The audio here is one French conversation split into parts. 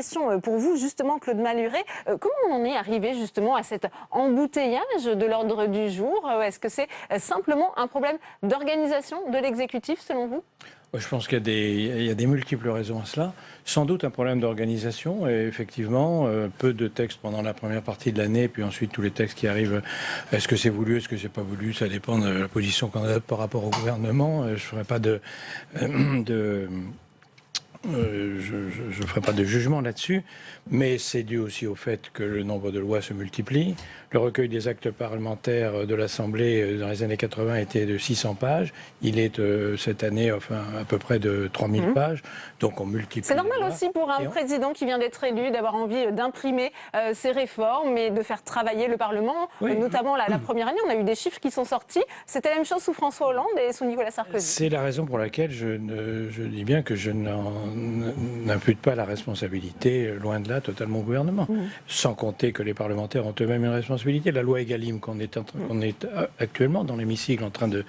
question pour vous, justement, Claude Malhuret. Comment on en est arrivé justement à cet embouteillage de l'ordre du jour? Est-ce que c'est simplement un problème d'organisation de l'exécutif, selon vous? Je pense qu'il y a des multiples raisons à cela. Sans doute un problème d'organisation. Et effectivement, peu de textes pendant la première partie de l'année, puis ensuite tous les textes qui arrivent. Est-ce que c'est voulu, est-ce que c'est pas voulu? Ça dépend de la position qu'on adopte par rapport au gouvernement. Je ferai pas je ne ferai pas de jugement là-dessus, mais c'est dû aussi au fait que le nombre de lois se multiplie. Le recueil des actes parlementaires de l'Assemblée dans les années 80 était de 600 pages. Il est cette année à peu près de 3000 pages. Donc on multiplie. C'est normal aussi pour un président qui vient d'être élu d'avoir envie d'imprimer ses réformes et de faire travailler le Parlement. Oui. Notamment la première année, on a eu des chiffres qui sont sortis. C'était la même chose sous François Hollande et sous Nicolas Sarkozy. C'est la raison pour laquelle je dis bien que je n'impute pas la responsabilité, loin de là, totalement au gouvernement. Sans compter que les parlementaires ont eux-mêmes une responsabilité. La loi Egalim qu'on est actuellement dans l'hémicycle en train de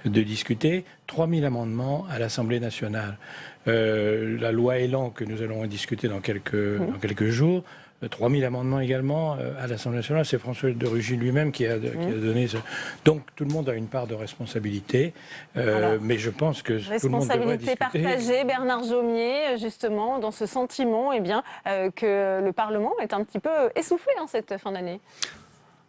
discuter, 3000 amendements à l'Assemblée nationale. La loi Elan que nous allons discuter dans quelques jours, 3000 amendements également à l'Assemblée nationale. C'est François de Rugy lui-même qui a donné ça. Donc tout le monde a une part de responsabilité, mais je pense que tout le monde devrait discuter. Responsabilité partagée, Bernard Jomier, justement, dans ce sentiment que le Parlement est un petit peu essoufflé en cette fin d'année.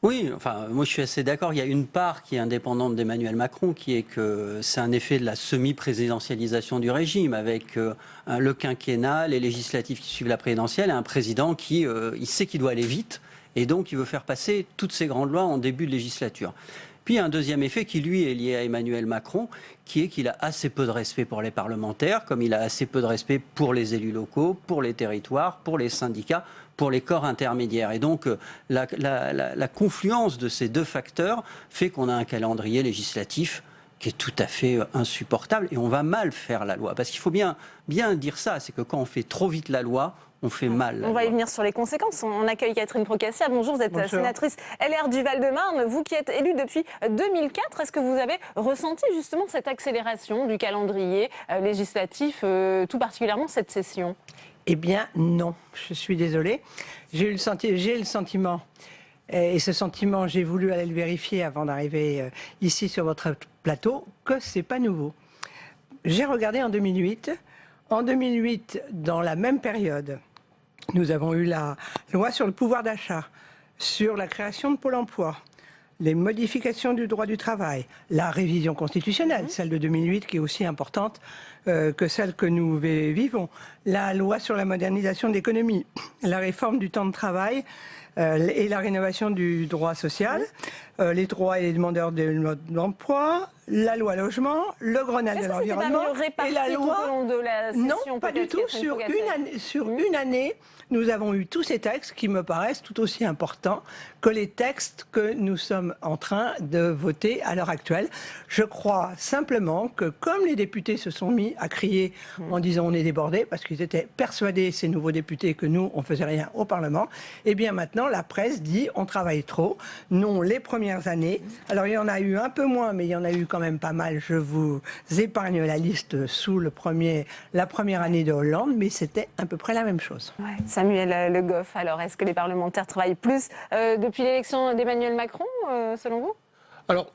Oui, enfin, moi je suis assez d'accord. Il y a une part qui est indépendante d'Emmanuel Macron, qui est que c'est un effet de la semi-présidentialisation du régime, avec le quinquennat, les législatives qui suivent la présidentielle, et un président qui il sait qu'il doit aller vite, et donc il veut faire passer toutes ces grandes lois en début de législature. Puis il y a un deuxième effet qui, lui, est lié à Emmanuel Macron, qui est qu'il a assez peu de respect pour les parlementaires, comme il a assez peu de respect pour les élus locaux, pour les territoires, pour les syndicats, pour les corps intermédiaires. Et donc, la confluence de ces deux facteurs fait qu'on a un calendrier législatif qui est tout à fait insupportable. Et on va mal faire la loi. Parce qu'il faut bien dire ça, c'est que quand on fait trop vite la loi, on fait mal. On va y venir sur les conséquences. On accueille Catherine Procaccia. Bonjour, vous êtes sénatrice LR du Val-de-Marne. Vous qui êtes élue depuis 2004, est-ce que vous avez ressenti justement cette accélération du calendrier législatif, tout particulièrement cette session ? Eh bien, non. Je suis désolée. J'ai le sentiment, et ce sentiment, j'ai voulu aller le vérifier avant d'arriver ici sur votre plateau, que c'est pas nouveau. J'ai regardé en 2008. En 2008, dans la même période, nous avons eu la loi sur le pouvoir d'achat, sur la création de Pôle emploi, les modifications du droit du travail, la révision constitutionnelle, celle de 2008 qui est aussi importante que celle que nous vivons, la loi sur la modernisation de l'économie, la réforme du temps de travail et la rénovation du droit social, les droits et les demandeurs d'emploi, la loi logement, le Grenelle de l'environnement et la loi... Tout au long de la session, non, pas du tout. Sur une année, nous avons eu tous ces textes qui me paraissent tout aussi importants que les textes que nous sommes en train de voter à l'heure actuelle. Je crois simplement que comme les députés se sont mis à crier en disant on est débordés, parce qu'ils étaient persuadés, ces nouveaux députés, que nous, on faisait rien au Parlement, et bien maintenant, la presse dit on travaille trop. Non, les premières années, alors il y en a eu un peu moins, mais il y en a eu quand même pas mal. Je vous épargne la liste sous la première année de Hollande, mais c'était à peu près la même chose. Ouais. Samuel Le Goff, alors est-ce que les parlementaires travaillent plus depuis l'élection d'Emmanuel Macron, selon vous? Alors,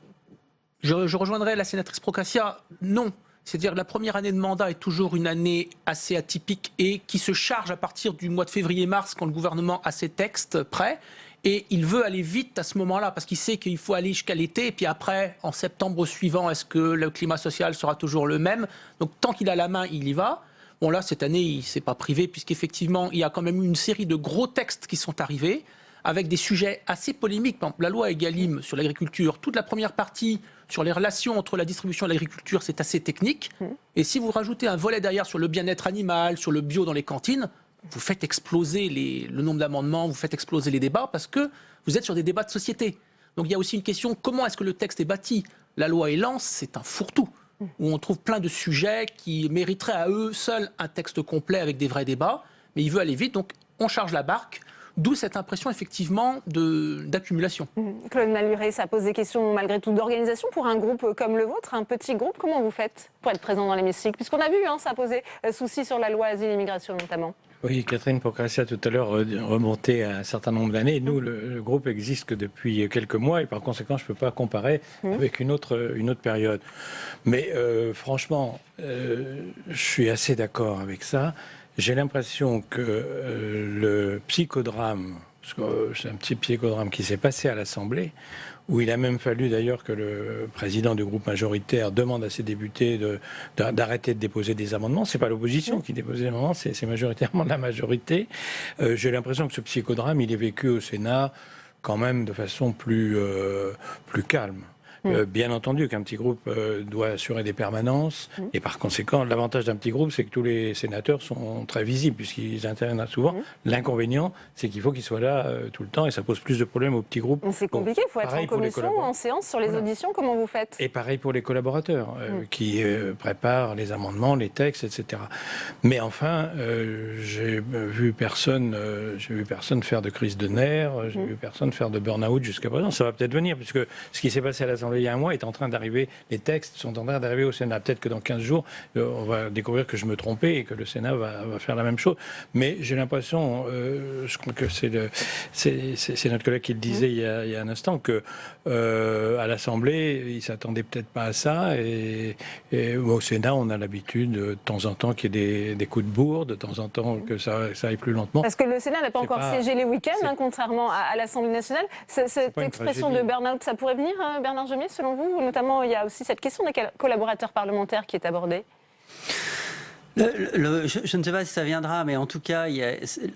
je rejoindrai la sénatrice Procaccia, non. C'est-à-dire que la première année de mandat est toujours une année assez atypique et qui se charge à partir du mois de février-mars quand le gouvernement a ses textes prêts. Et il veut aller vite à ce moment-là parce qu'il sait qu'il faut aller jusqu'à l'été. Et puis après, en septembre suivant, est-ce que le climat social sera toujours le même? Donc tant qu'il a la main, il y va. Bon là, cette année, il ne s'est pas privé puisqu'effectivement, il y a quand même eu une série de gros textes qui sont arrivés avec des sujets assez polémiques. Par exemple, la loi Egalim sur l'agriculture, toute la première partie sur les relations entre la distribution et l'agriculture, c'est assez technique. Et si vous rajoutez un volet derrière sur le bien-être animal, sur le bio dans les cantines, vous faites exploser le nombre d'amendements, vous faites exploser les débats parce que vous êtes sur des débats de société. Donc il y a aussi une question, comment est-ce que le texte est bâti? La loi Elan, c'est un fourre-tout, où on trouve plein de sujets qui mériteraient à eux seuls un texte complet avec des vrais débats, mais il veut aller vite, donc on charge la barque. D'où cette impression effectivement d'accumulation. Claude Malhuret, ça pose des questions malgré tout d'organisation pour un groupe comme le vôtre, un petit groupe. Comment vous faites pour être présent dans l'hémicycle? Puisqu'on a vu, ça posait souci sur la loi Asile et Immigration notamment. Oui, Catherine Procaccia tout à l'heure remontait à un certain nombre d'années. Nous, le groupe existe que depuis quelques mois et par conséquent, je ne peux pas comparer avec une autre période. Mais franchement, je suis assez d'accord avec ça. J'ai l'impression que le psychodrame, parce que c'est un petit psychodrame qui s'est passé à l'Assemblée, où il a même fallu d'ailleurs que le président du groupe majoritaire demande à ses députés d'arrêter de déposer des amendements. C'est pas l'opposition qui dépose des amendements, c'est majoritairement la majorité. J'ai l'impression que ce psychodrame, il est vécu au Sénat quand même de façon plus calme. Bien entendu qu'un petit groupe doit assurer des permanences et par conséquent, l'avantage d'un petit groupe, c'est que tous les sénateurs sont très visibles puisqu'ils interviennent souvent. L'inconvénient, c'est qu'il faut qu'ils soient là tout le temps et ça pose plus de problèmes aux petits groupes. C'est compliqué, il faut être en commission, en séance, sur les auditions, comment vous faites? Et pareil pour les collaborateurs qui préparent les amendements, les textes, etc. Mais enfin, j'ai vu personne faire de crise de nerfs, j'ai vu personne faire de burn-out jusqu'à présent. Ça va peut-être venir puisque ce qui s'est passé à l'Assemblée il y a un mois est en train d'arriver, les textes sont en train d'arriver au Sénat. Peut-être que dans 15 jours, on va découvrir que je me trompais et que le Sénat va faire la même chose. Mais j'ai l'impression, je crois que c'est notre collègue qui le disait il y a un instant, que à l'Assemblée, ils s'attendaient peut-être pas à ça. Et au Sénat, on a l'habitude de temps en temps qu'il y ait des coups de bourre, de temps en temps que ça aille plus lentement. Parce que le Sénat n'a pas encore siégé les week-ends, contrairement à l'Assemblée nationale. Cette expression de burn-out, ça pourrait venir, Bernard Jomier, selon vous? Notamment, il y a aussi cette question des collaborateurs parlementaires qui est abordée. Je ne sais pas si ça viendra, mais en tout cas,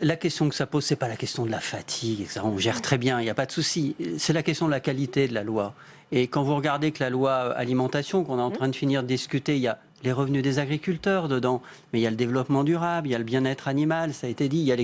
la question que ça pose, c'est pas la question de la fatigue, etc. On gère très bien, il n'y a pas de souci. C'est la question de la qualité de la loi. Et quand vous regardez que la loi alimentation qu'on est en train de finir de discuter, il y a les revenus des agriculteurs dedans, mais il y a le développement durable, il y a le bien-être animal, ça a été dit, il y a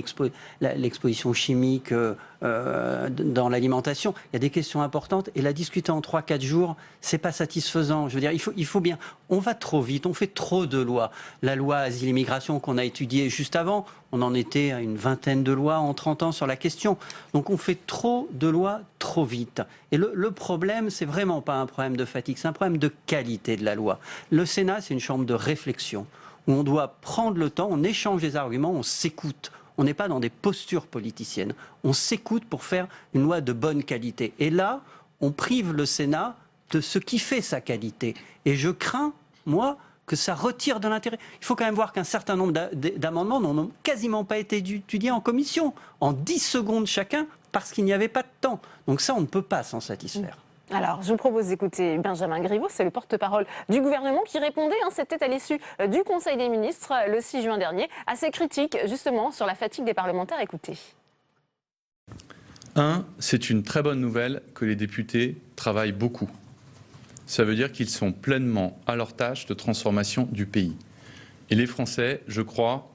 l'exposition chimique dans l'alimentation. Il y a des questions importantes et la discuter en 3-4 jours, c'est pas satisfaisant. Je veux dire, il faut bien. On va trop vite, on fait trop de lois. La loi asile-immigration qu'on a étudiée juste avant, on en était à une vingtaine de lois en 30 ans sur la question. Donc on fait trop de lois trop vite. Et le problème, c'est vraiment pas un problème de fatigue, c'est un problème de qualité de la loi. Le Sénat, c'est une chambre de réflexion où on doit prendre le temps, on échange des arguments, on s'écoute. On n'est pas dans des postures politiciennes. On s'écoute pour faire une loi de bonne qualité. Et là, on prive le Sénat de ce qui fait sa qualité. Et je crains, moi, que ça retire de l'intérêt. Il faut quand même voir qu'un certain nombre d'amendements n'ont quasiment pas été étudiés en commission, en 10 secondes chacun, parce qu'il n'y avait pas de temps. Donc ça, on ne peut pas s'en satisfaire. Alors, je vous propose d'écouter Benjamin Griveaux, c'est le porte-parole du gouvernement qui répondait, c'était à l'issue du Conseil des ministres le 6 juin dernier, à ces critiques justement sur la fatigue des parlementaires. Écoutez. C'est une très bonne nouvelle que les députés travaillent beaucoup. Ça veut dire qu'ils sont pleinement à leur tâche de transformation du pays. Et les Français, je crois,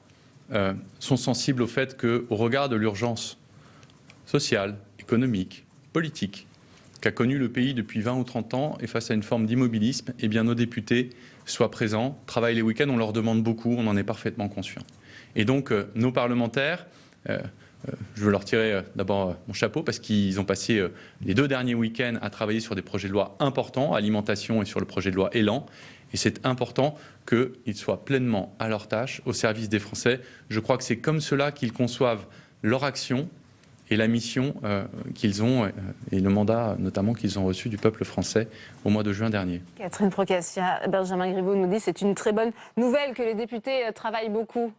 sont sensibles au fait qu'au regard de l'urgence sociale, économique, politique, qu'a connu le pays depuis 20 ou 30 ans et face à une forme d'immobilisme, eh bien nos députés soient présents, travaillent les week-ends, on leur demande beaucoup, on en est parfaitement conscient. Et donc nos parlementaires, je veux leur tirer d'abord mon chapeau parce qu'ils ont passé les 2 derniers week-ends à travailler sur des projets de loi importants, alimentation et sur le projet de loi Élan. Et c'est important qu'ils soient pleinement à leur tâche, au service des Français. Je crois que c'est comme cela qu'ils conçoivent leur action et la mission qu'ils ont, et le mandat notamment qu'ils ont reçu du peuple français au mois de juin dernier. Catherine Procaccia, Benjamin Griveaux nous dit que c'est une très bonne nouvelle que les députés travaillent beaucoup.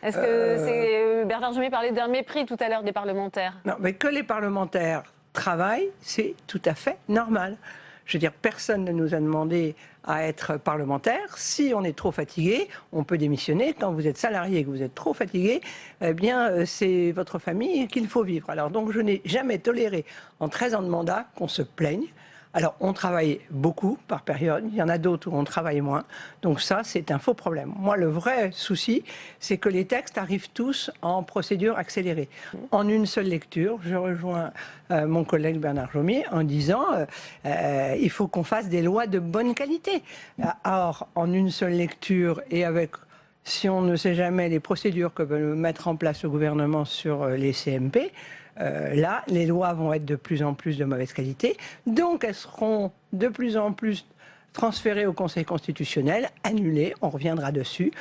Est-ce que Bernard Jomier parlait d'un mépris tout à l'heure des parlementaires? Non, mais que les parlementaires travaillent, c'est tout à fait normal. Je veux dire, personne ne nous a demandé à être parlementaire. Si on est trop fatigué, on peut démissionner. Quand vous êtes salarié et que vous êtes trop fatigué, eh bien, c'est votre famille qu'il faut vivre. Alors donc, je n'ai jamais toléré en 13 ans de mandat qu'on se plaigne. Alors, on travaille beaucoup par période. Il y en a d'autres où on travaille moins. Donc ça, c'est un faux problème. Moi, le vrai souci, c'est que les textes arrivent tous en procédure accélérée. En une seule lecture, je rejoins mon collègue Bernard Jomier en disant il faut qu'on fasse des lois de bonne qualité. Or, en une seule lecture et avec, si on ne sait jamais, les procédures que veut mettre en place le gouvernement sur les CMP, là, les lois vont être de plus en plus de mauvaise qualité, donc elles seront de plus en plus transféré au Conseil constitutionnel, annulé, on reviendra dessus.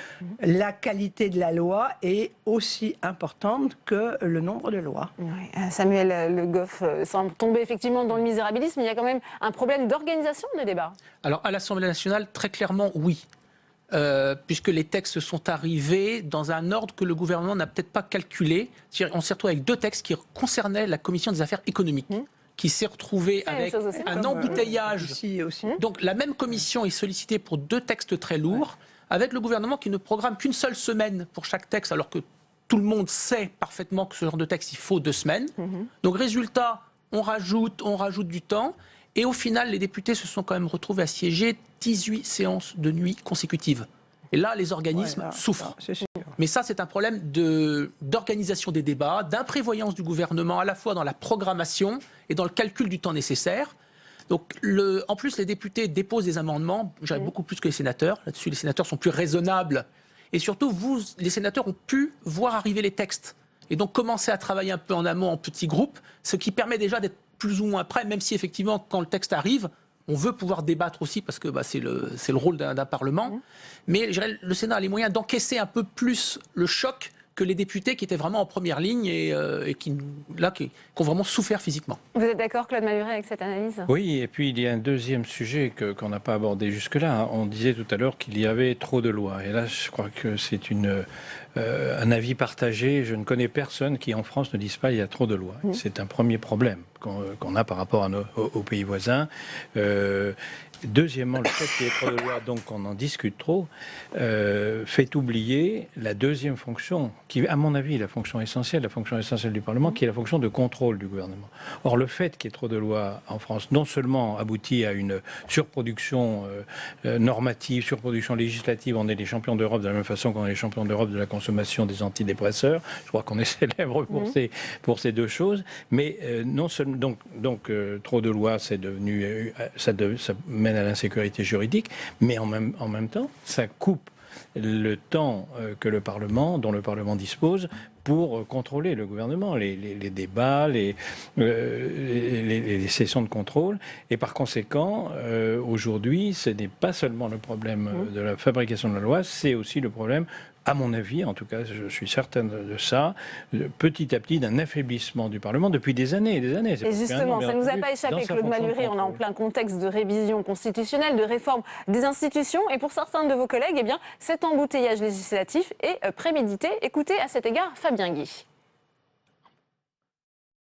La qualité de la loi est aussi importante que le nombre de lois. Oui, Samuel Le Goff semble tomber effectivement dans le misérabilisme, mais il y a quand même un problème d'organisation des débats. Alors à l'Assemblée nationale, très clairement, oui. Puisque les textes sont arrivés dans un ordre que le gouvernement n'a peut-être pas calculé. On s'est retrouvé avec 2 textes qui concernaient la Commission des affaires économiques. Qui s'est retrouvé avec un embouteillage. Ici aussi. Donc la même commission est sollicitée pour 2 textes très lourds, avec le gouvernement qui ne programme qu'une seule semaine pour chaque texte, alors que tout le monde sait parfaitement que ce genre de texte, il faut 2 semaines. Donc résultat, on rajoute du temps, et au final, les députés se sont quand même retrouvés à siéger 18 séances de nuit consécutives. Et là, les organismes souffrent. Mais ça, c'est un problème d'organisation des débats, d'imprévoyance du gouvernement, à la fois dans la programmation et dans le calcul du temps nécessaire. Donc, en plus, les députés déposent des amendements, je dirais beaucoup plus que les sénateurs. Là-dessus, les sénateurs sont plus raisonnables. Et surtout, vous, les sénateurs, ont pu voir arriver les textes. Et donc, commencer à travailler un peu en amont, en petits groupes, ce qui permet déjà d'être plus ou moins prêt, même si, effectivement, quand le texte arrive, on veut pouvoir débattre aussi parce que c'est le rôle d'un Parlement. Mais je dirais, le Sénat a les moyens d'encaisser un peu plus le choc que les députés qui étaient vraiment en première ligne et qui ont vraiment souffert physiquement. Vous êtes d'accord, Claude Malhuret, avec cette analyse ? Oui, et puis il y a un deuxième sujet qu'on n'a pas abordé jusque-là. On disait tout à l'heure qu'il y avait trop de lois. Et là, je crois que c'est un avis partagé. Je ne connais personne qui, en France, ne dise pas qu'il y a trop de lois. C'est un premier problème qu'on a par rapport aux pays voisins. Deuxièmement, le fait qu'il y ait trop de lois, donc qu'on en discute trop, fait oublier la deuxième fonction, qui, à mon avis, est la fonction essentielle du Parlement, qui est la fonction de contrôle du gouvernement. Or, le fait qu'il y ait trop de lois en France, non seulement aboutit à une surproduction normative, surproduction législative, on est les champions d'Europe de la même façon qu'on est les champions d'Europe de la consommation des antidépresseurs, je crois qu'on est célèbre pour ces 2 choses, mais non seulement, donc trop de lois, c'est devenu, ça mène à l'insécurité juridique, mais en même temps, ça coupe le temps dont le Parlement dispose pour contrôler le gouvernement, les débats, les sessions de contrôle. Et par conséquent, aujourd'hui, ce n'est pas seulement le problème de la fabrication de la loi, c'est aussi le problème, à mon avis, en tout cas, je suis certain de ça, petit à petit d'un affaiblissement du Parlement depuis des années et des années. Et justement, ça ne nous a pas échappé, Claude Malhuret, on est en plein contexte de révision constitutionnelle, de réforme des institutions, et pour certains de vos collègues, eh bien, cet embouteillage législatif est prémédité. Écoutez à cet égard Fabien Guy.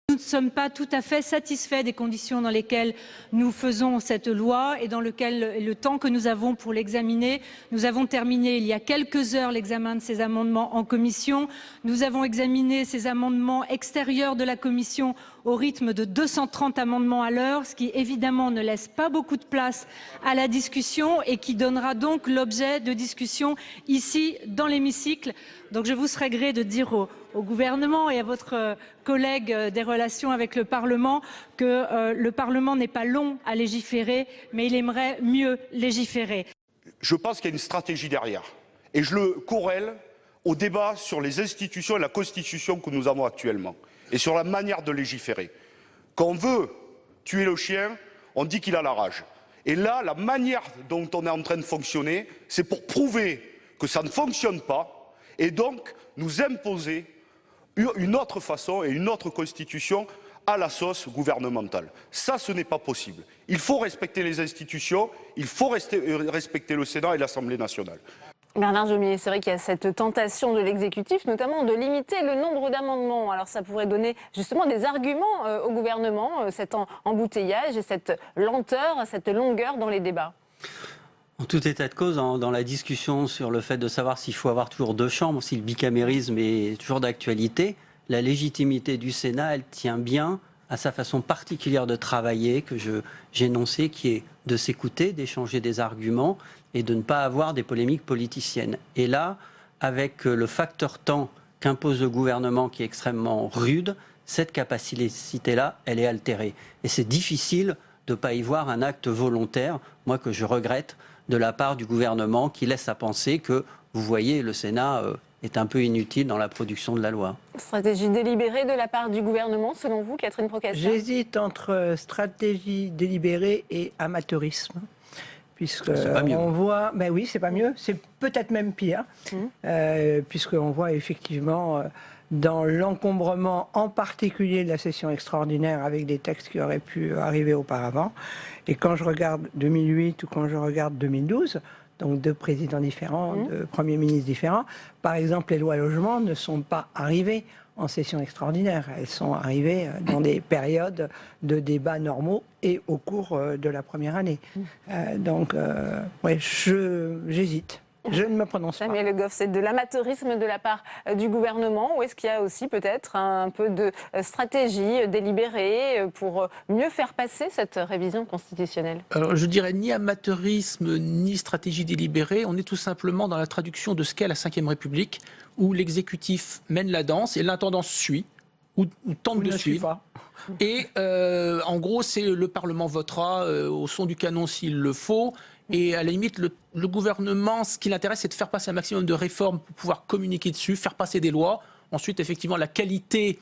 Nous ne sommes pas tout à fait satisfaits des conditions dans lesquelles nous faisons cette loi et dans le temps que nous avons pour l'examiner. Nous avons terminé il y a quelques heures l'examen de ces amendements en commission. Nous avons examiné ces amendements extérieurs de la commission au rythme de 230 amendements à l'heure, ce qui évidemment ne laisse pas beaucoup de place à la discussion et qui donnera donc l'objet de discussion ici dans l'hémicycle. Donc je vous serais gré de dire au gouvernement et à votre collègue des relations avec le Parlement que le Parlement n'est pas long à légiférer, mais il aimerait mieux légiférer. Je pense qu'il y a une stratégie derrière. Et je le corrèle au débat sur les institutions et la Constitution que nous avons actuellement. Et sur la manière de légiférer. Quand on veut tuer le chien, on dit qu'il a la rage. Et là, la manière dont on est en train de fonctionner, c'est pour prouver que ça ne fonctionne pas et donc nous imposer une autre façon et une autre constitution à la sauce gouvernementale. Ça, ce n'est pas possible. Il faut respecter les institutions, il faut respecter le Sénat et l'Assemblée nationale. Bernard Jomier, c'est vrai qu'il y a cette tentation de l'exécutif, notamment de limiter le nombre d'amendements. Alors ça pourrait donner justement des arguments au gouvernement, cet embouteillage et cette lenteur, cette longueur dans les débats. En tout état de cause, dans la discussion sur le fait de savoir s'il faut avoir toujours 2 chambres, si le bicamérisme est toujours d'actualité, la légitimité du Sénat, elle tient bien à sa façon particulière de travailler que j'ai énoncée, qui est de s'écouter, d'échanger des arguments et de ne pas avoir des polémiques politiciennes. Et là, avec le facteur temps qu'impose le gouvernement qui est extrêmement rude, cette capacité-là, elle est altérée. Et c'est difficile de ne pas y voir un acte volontaire, moi que je regrette, de la part du gouvernement qui laisse à penser que, vous voyez, le Sénat est un peu inutile dans la production de la loi. Stratégie délibérée de la part du gouvernement, selon vous, Catherine Procaccia ? J'hésite entre stratégie délibérée et amateurisme. puisque c'est pas mieux. on voit, ben oui, c'est pas mieux, c'est peut-être même pire, puisqu'on voit effectivement dans l'encombrement, en particulier de la session extraordinaire, avec des textes qui auraient pu arriver auparavant. Et quand je regarde 2008 ou quand je regarde 2012, donc 2 présidents différents, 2 premiers ministres différents, par exemple, les lois logement ne sont pas arrivées en session extraordinaire. Elles sont arrivées dans des périodes de débats normaux et au cours de la première année. Donc, ouais, j'hésite. Je ne me prononce pas. Samuel Le Goff, c'est de l'amateurisme de la part du gouvernement ou est-ce qu'il y a aussi peut-être un peu de stratégie délibérée pour mieux faire passer cette révision constitutionnelle? Alors, je dirais ni amateurisme ni stratégie délibérée. On est tout simplement dans la traduction de ce qu'est la Ve République, où l'exécutif mène la danse et l'intendance suit ou tente de suivre. Et en gros, c'est le Parlement votera au son du canon s'il le faut. Et à la limite, le gouvernement, ce qui l'intéresse, c'est de faire passer un maximum de réformes pour pouvoir communiquer dessus, faire passer des lois. Ensuite, effectivement, la qualité,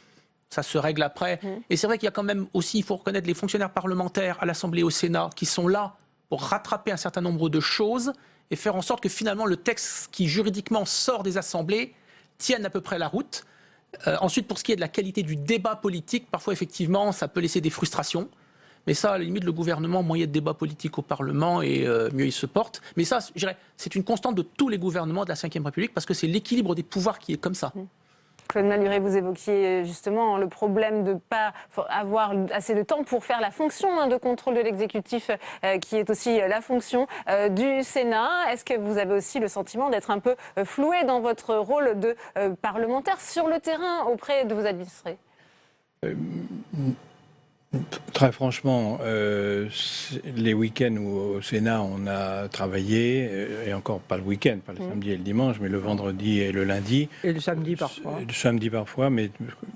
ça se règle après. Et c'est vrai qu'il y a quand même aussi, il faut reconnaître les fonctionnaires parlementaires à l'Assemblée et au Sénat qui sont là pour rattraper un certain nombre de choses et faire en sorte que finalement le texte qui juridiquement sort des assemblées tienne à peu près la route. Ensuite, pour ce qui est de la qualité du débat politique, parfois effectivement, ça peut laisser des frustrations. Mais ça, à la limite, le gouvernement, moins il y a de débat politique au Parlement et mieux il se porte. Mais ça, je dirais, c'est une constante de tous les gouvernements de la Ve République parce que c'est l'équilibre des pouvoirs qui est comme ça. Claude Malhuret, vous évoquiez justement le problème de ne pas avoir assez de temps pour faire la fonction de contrôle de l'exécutif, qui est aussi la fonction du Sénat. Est-ce que vous avez aussi le sentiment d'être un peu floué dans votre rôle de parlementaire sur le terrain auprès de vos administrés? Très franchement, les week-ends où au Sénat on a travaillé, et encore pas le week-end, pas le samedi et le dimanche, mais le vendredi et le lundi. Et le samedi parfois. Le samedi parfois, mais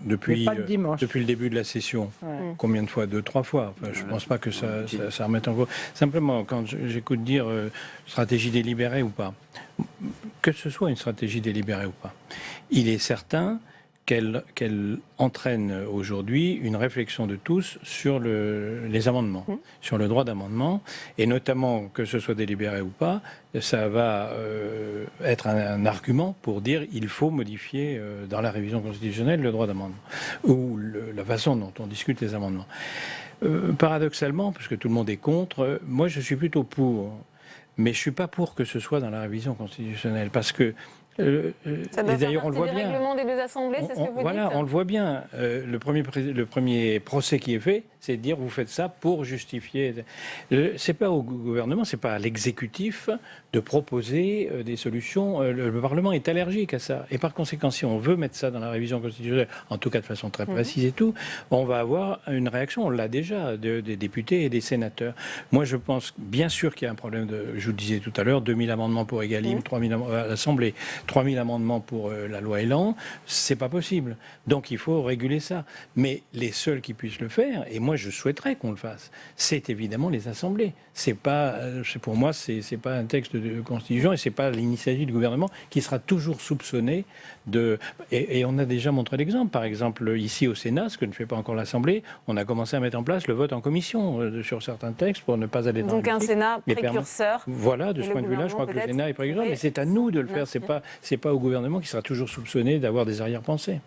depuis le début de la session. Combien de fois? 2-3 fois. Enfin, je ne pense pas que ça remette en cause. Simplement, quand j'écoute dire stratégie délibérée ou pas, que ce soit une stratégie délibérée ou pas, il est certain qu'elle entraîne aujourd'hui une réflexion de tous sur les amendements, sur le droit d'amendement, et notamment, que ce soit délibéré ou pas, ça va être un argument pour dire il faut modifier dans la révision constitutionnelle le droit d'amendement, ou la façon dont on discute les amendements. Paradoxalement, parce que tout le monde est contre, moi je suis plutôt pour, mais je ne suis pas pour que ce soit dans la révision constitutionnelle, parce que ça doit faire partie du règlement des 2 assemblées, c'est ce que vous dites. Voilà, on le voit bien. Le premier procès qui est fait, c'est de dire vous faites ça pour justifier. C'est pas au gouvernement, c'est pas à l'exécutif de proposer des solutions. Le Parlement est allergique à ça. Et par conséquent, si on veut mettre ça dans la révision constitutionnelle, en tout cas de façon très précise et tout, on va avoir une réaction, on l'a déjà, des députés et des sénateurs. Moi, je pense bien sûr qu'il y a un problème je vous le disais tout à l'heure, 2000 amendements pour Egalim, 3000 à l'Assemblée, 3000 amendements pour la loi Elan, c'est pas possible. Donc il faut réguler ça. Mais les seuls qui puissent le faire, et moi je souhaiterais qu'on le fasse, c'est évidemment les assemblées. C'est pas, pour moi, c'est pas un texte de constitution et c'est pas l'initiative du gouvernement qui sera toujours soupçonné de. Et on a déjà montré l'exemple. Par exemple, ici au Sénat, ce que ne fait pas encore l'Assemblée, on a commencé à mettre en place le vote en commission sur certains textes pour ne pas aller dans. Donc un Sénat précurseur. Voilà, de ce point de vue-là, je crois que le Sénat est précurseur, mais c'est à nous de le faire. C'est pas au gouvernement qui sera toujours soupçonné d'avoir des arrière-pensées.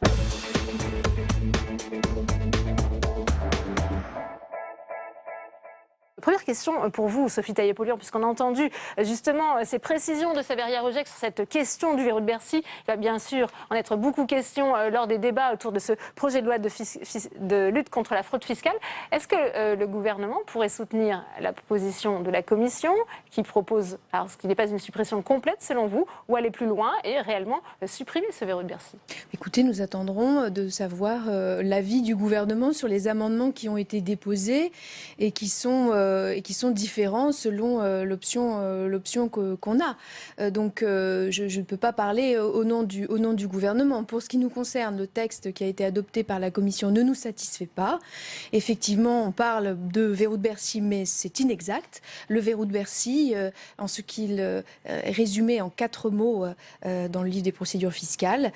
Première question pour vous, Sophie Taillé-Polian, puisqu'on a entendu justement ces précisions de Xavier Roget sur cette question du verrou de Bercy. Il va bien sûr en être beaucoup question lors des débats autour de ce projet de loi de lutte contre la fraude fiscale. Est-ce que le gouvernement pourrait soutenir la position de la Commission qui propose, alors ce qui n'est pas une suppression complète selon vous, ou aller plus loin et réellement supprimer ce verrou de Bercy? Écoutez, nous attendrons de savoir l'avis du gouvernement sur les amendements qui ont été déposés et qui sont différents selon l'option qu'on a. Donc je ne peux pas parler au nom du gouvernement. Pour ce qui nous concerne, le texte qui a été adopté par la Commission ne nous satisfait pas. Effectivement, on parle de verrou de Bercy, mais c'est inexact. Le verrou de Bercy, en ce qu'il est résumé en 4 mots dans le livre des procédures fiscales,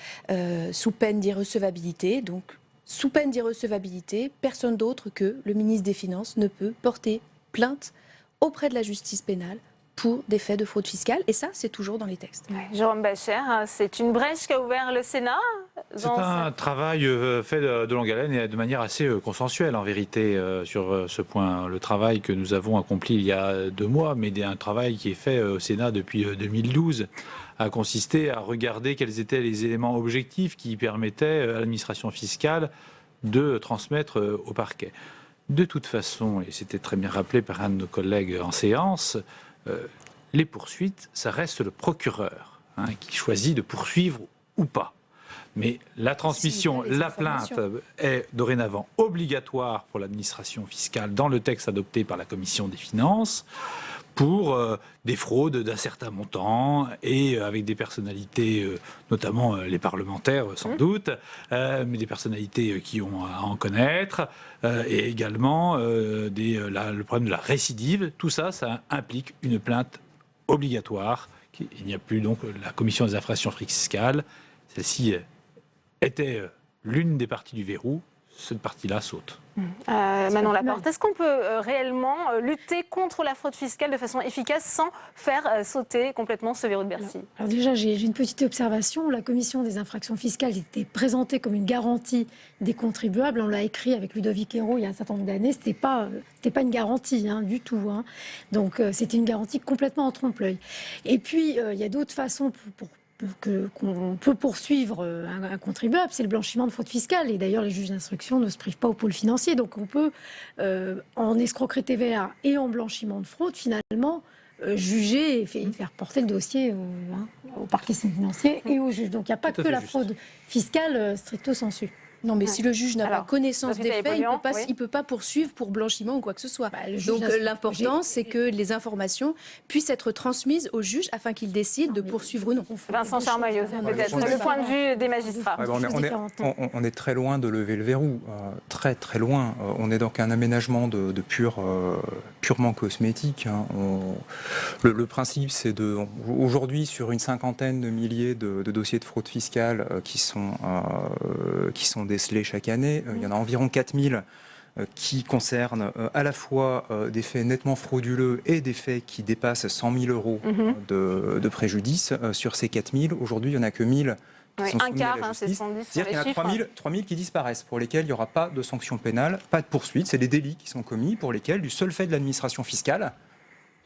sous peine d'irrecevabilité, donc sous peine d'irrecevabilité, personne d'autre que le ministre des Finances ne peut porter plainte auprès de la justice pénale pour des faits de fraude fiscale. Et ça, c'est toujours dans les textes. Ouais, Jérôme Bascher, c'est une brèche qu'a ouvert le Sénat. C'est un travail fait de longue haleine et de manière assez consensuelle en vérité sur ce point. Le travail que nous avons accompli il y a 2 mois, mais un travail qui est fait au Sénat depuis 2012, a consisté à regarder quels étaient les éléments objectifs qui permettaient à l'administration fiscale de transmettre au parquet. De toute façon, et c'était très bien rappelé par un de nos collègues en séance, les poursuites, ça reste le procureur qui choisit de poursuivre ou pas. Mais la transmission, la plainte est dorénavant obligatoire pour l'administration fiscale dans le texte adopté par la Commission des finances pour des fraudes d'un certain montant et avec des personnalités, notamment les parlementaires sans doute, mais des personnalités qui ont à en connaître, et également le problème de la récidive. Tout ça, ça implique une plainte obligatoire. Il n'y a plus donc la Commission des infractions fiscales. Celle-ci était l'une des parties du verrou. Cette partie-là saute. Manon Laporte, est-ce qu'on peut réellement lutter contre la fraude fiscale de façon efficace sans faire sauter complètement ce verrou de Bercy? Alors déjà, j'ai une petite observation. La commission des infractions fiscales était présentée comme une garantie des contribuables. On l'a écrit avec Ludovic Hérault il y a un certain nombre d'années. C'était pas une garantie du tout. Donc c'était une garantie complètement en trompe-l'œil. Et puis il y a d'autres façons qu'on peut poursuivre un contribuable, c'est le blanchiment de fraude fiscale. Et d'ailleurs, les juges d'instruction ne se privent pas au pôle financier. Donc on peut, en escroquerie TVA et en blanchiment de fraude, finalement, juger et faire porter le dossier au parquet financier et au juge. Donc il n'y a pas que la fraude fiscale stricto sensu. Non, mais si le juge n'a pas connaissance des faits, il ne peut pas poursuivre pour blanchiment ou quoi que ce soit. Donc l'important, c'est que les informations puissent être transmises au juge afin qu'il décide de poursuivre ou non. Vincent Charmoyeux, peut-être, le point de vue des magistrats. On est très loin de lever le verrou, très très loin. On est donc un aménagement purement cosmétique. Le principe, c'est aujourd'hui, sur une cinquantaine de milliers de dossiers de fraude fiscale qui sont décelés chaque année, il y en a environ 4000 qui concernent à la fois des faits nettement frauduleux et des faits qui dépassent 100 000 euros de préjudice. Sur ces 4000, aujourd'hui, il n'y en a que 1000 qui sont soumis à la justice. C'est-à-dire qu'il y en a 3000 qui disparaissent, pour lesquels il n'y aura pas de sanction pénale, pas de poursuite. C'est des délits qui sont commis pour lesquels, du seul fait de l'administration fiscale,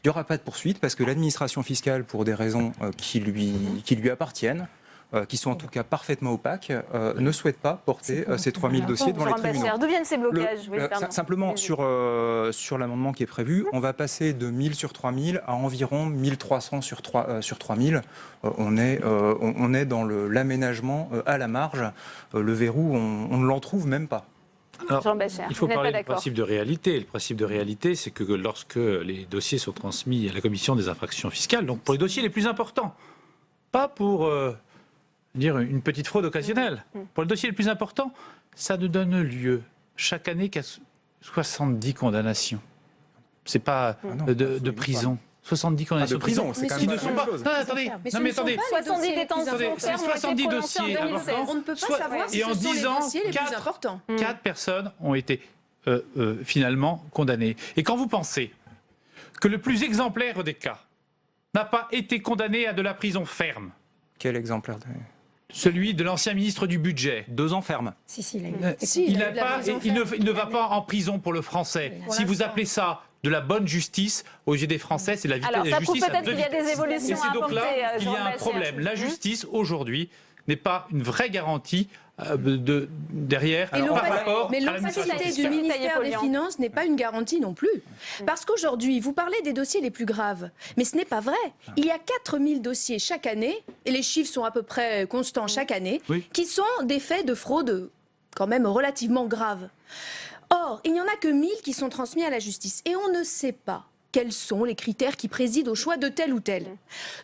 il n'y aura pas de poursuite parce que l'administration fiscale, pour des raisons qui lui appartiennent, qui sont en tout cas parfaitement opaques, ne souhaitent pas porter ces 3000 dossiers devant les tribunaux. D'où viennent ces blocages? Simplement, sur l'amendement qui est prévu, on va passer de 1000 sur 3000 à environ 1300 sur 3000. On est dans l'aménagement à la marge. Le verrou, on ne l'en trouve même pas. Alors, il faut parler du principe de réalité. Le principe de réalité, c'est que lorsque les dossiers sont transmis à la Commission des infractions fiscales, donc pour les dossiers les plus importants, pas pour dire une petite fraude occasionnelle. Pour le dossier le plus important, ça ne donne lieu chaque année qu'à 70 condamnations. C'est pas de prison. 70 condamnations de prison, c'est quand même qui ne sont pas. Non, attendez. Non, mais attendez. 70 détentions fermes, 70 dossiers. On ne peut pas savoir si ce sont les dossiers les plus importants. 4 personnes ont été finalement condamnées. Et quand vous pensez que le plus exemplaire des cas n'a pas été condamné à de la prison ferme. Quel exemplaire? Celui de l'ancien ministre du Budget. 2 ans ferme. Il ne va pas en prison pour le français. Si vous appelez ça de la bonne justice, aux yeux des Français, c'est la justice à 2 vitesses. Alors, ça prouve peut-être qu'il y a des évolutions à apporter. Et c'est donc là qu'il y a un problème. La justice, aujourd'hui, n'est pas une vraie garantie derrière par rapport mais l'opacité du ministère des Finances n'est pas une garantie non plus. Parce qu'aujourd'hui, vous parlez des dossiers les plus graves, mais ce n'est pas vrai. Il y a 4000 dossiers chaque année, et les chiffres sont à peu près constants chaque année, qui sont des faits de fraude quand même relativement graves. Or, il n'y en a que 1000 qui sont transmis à la justice, et on ne sait pas quels sont les critères qui président au choix de tel ou tel.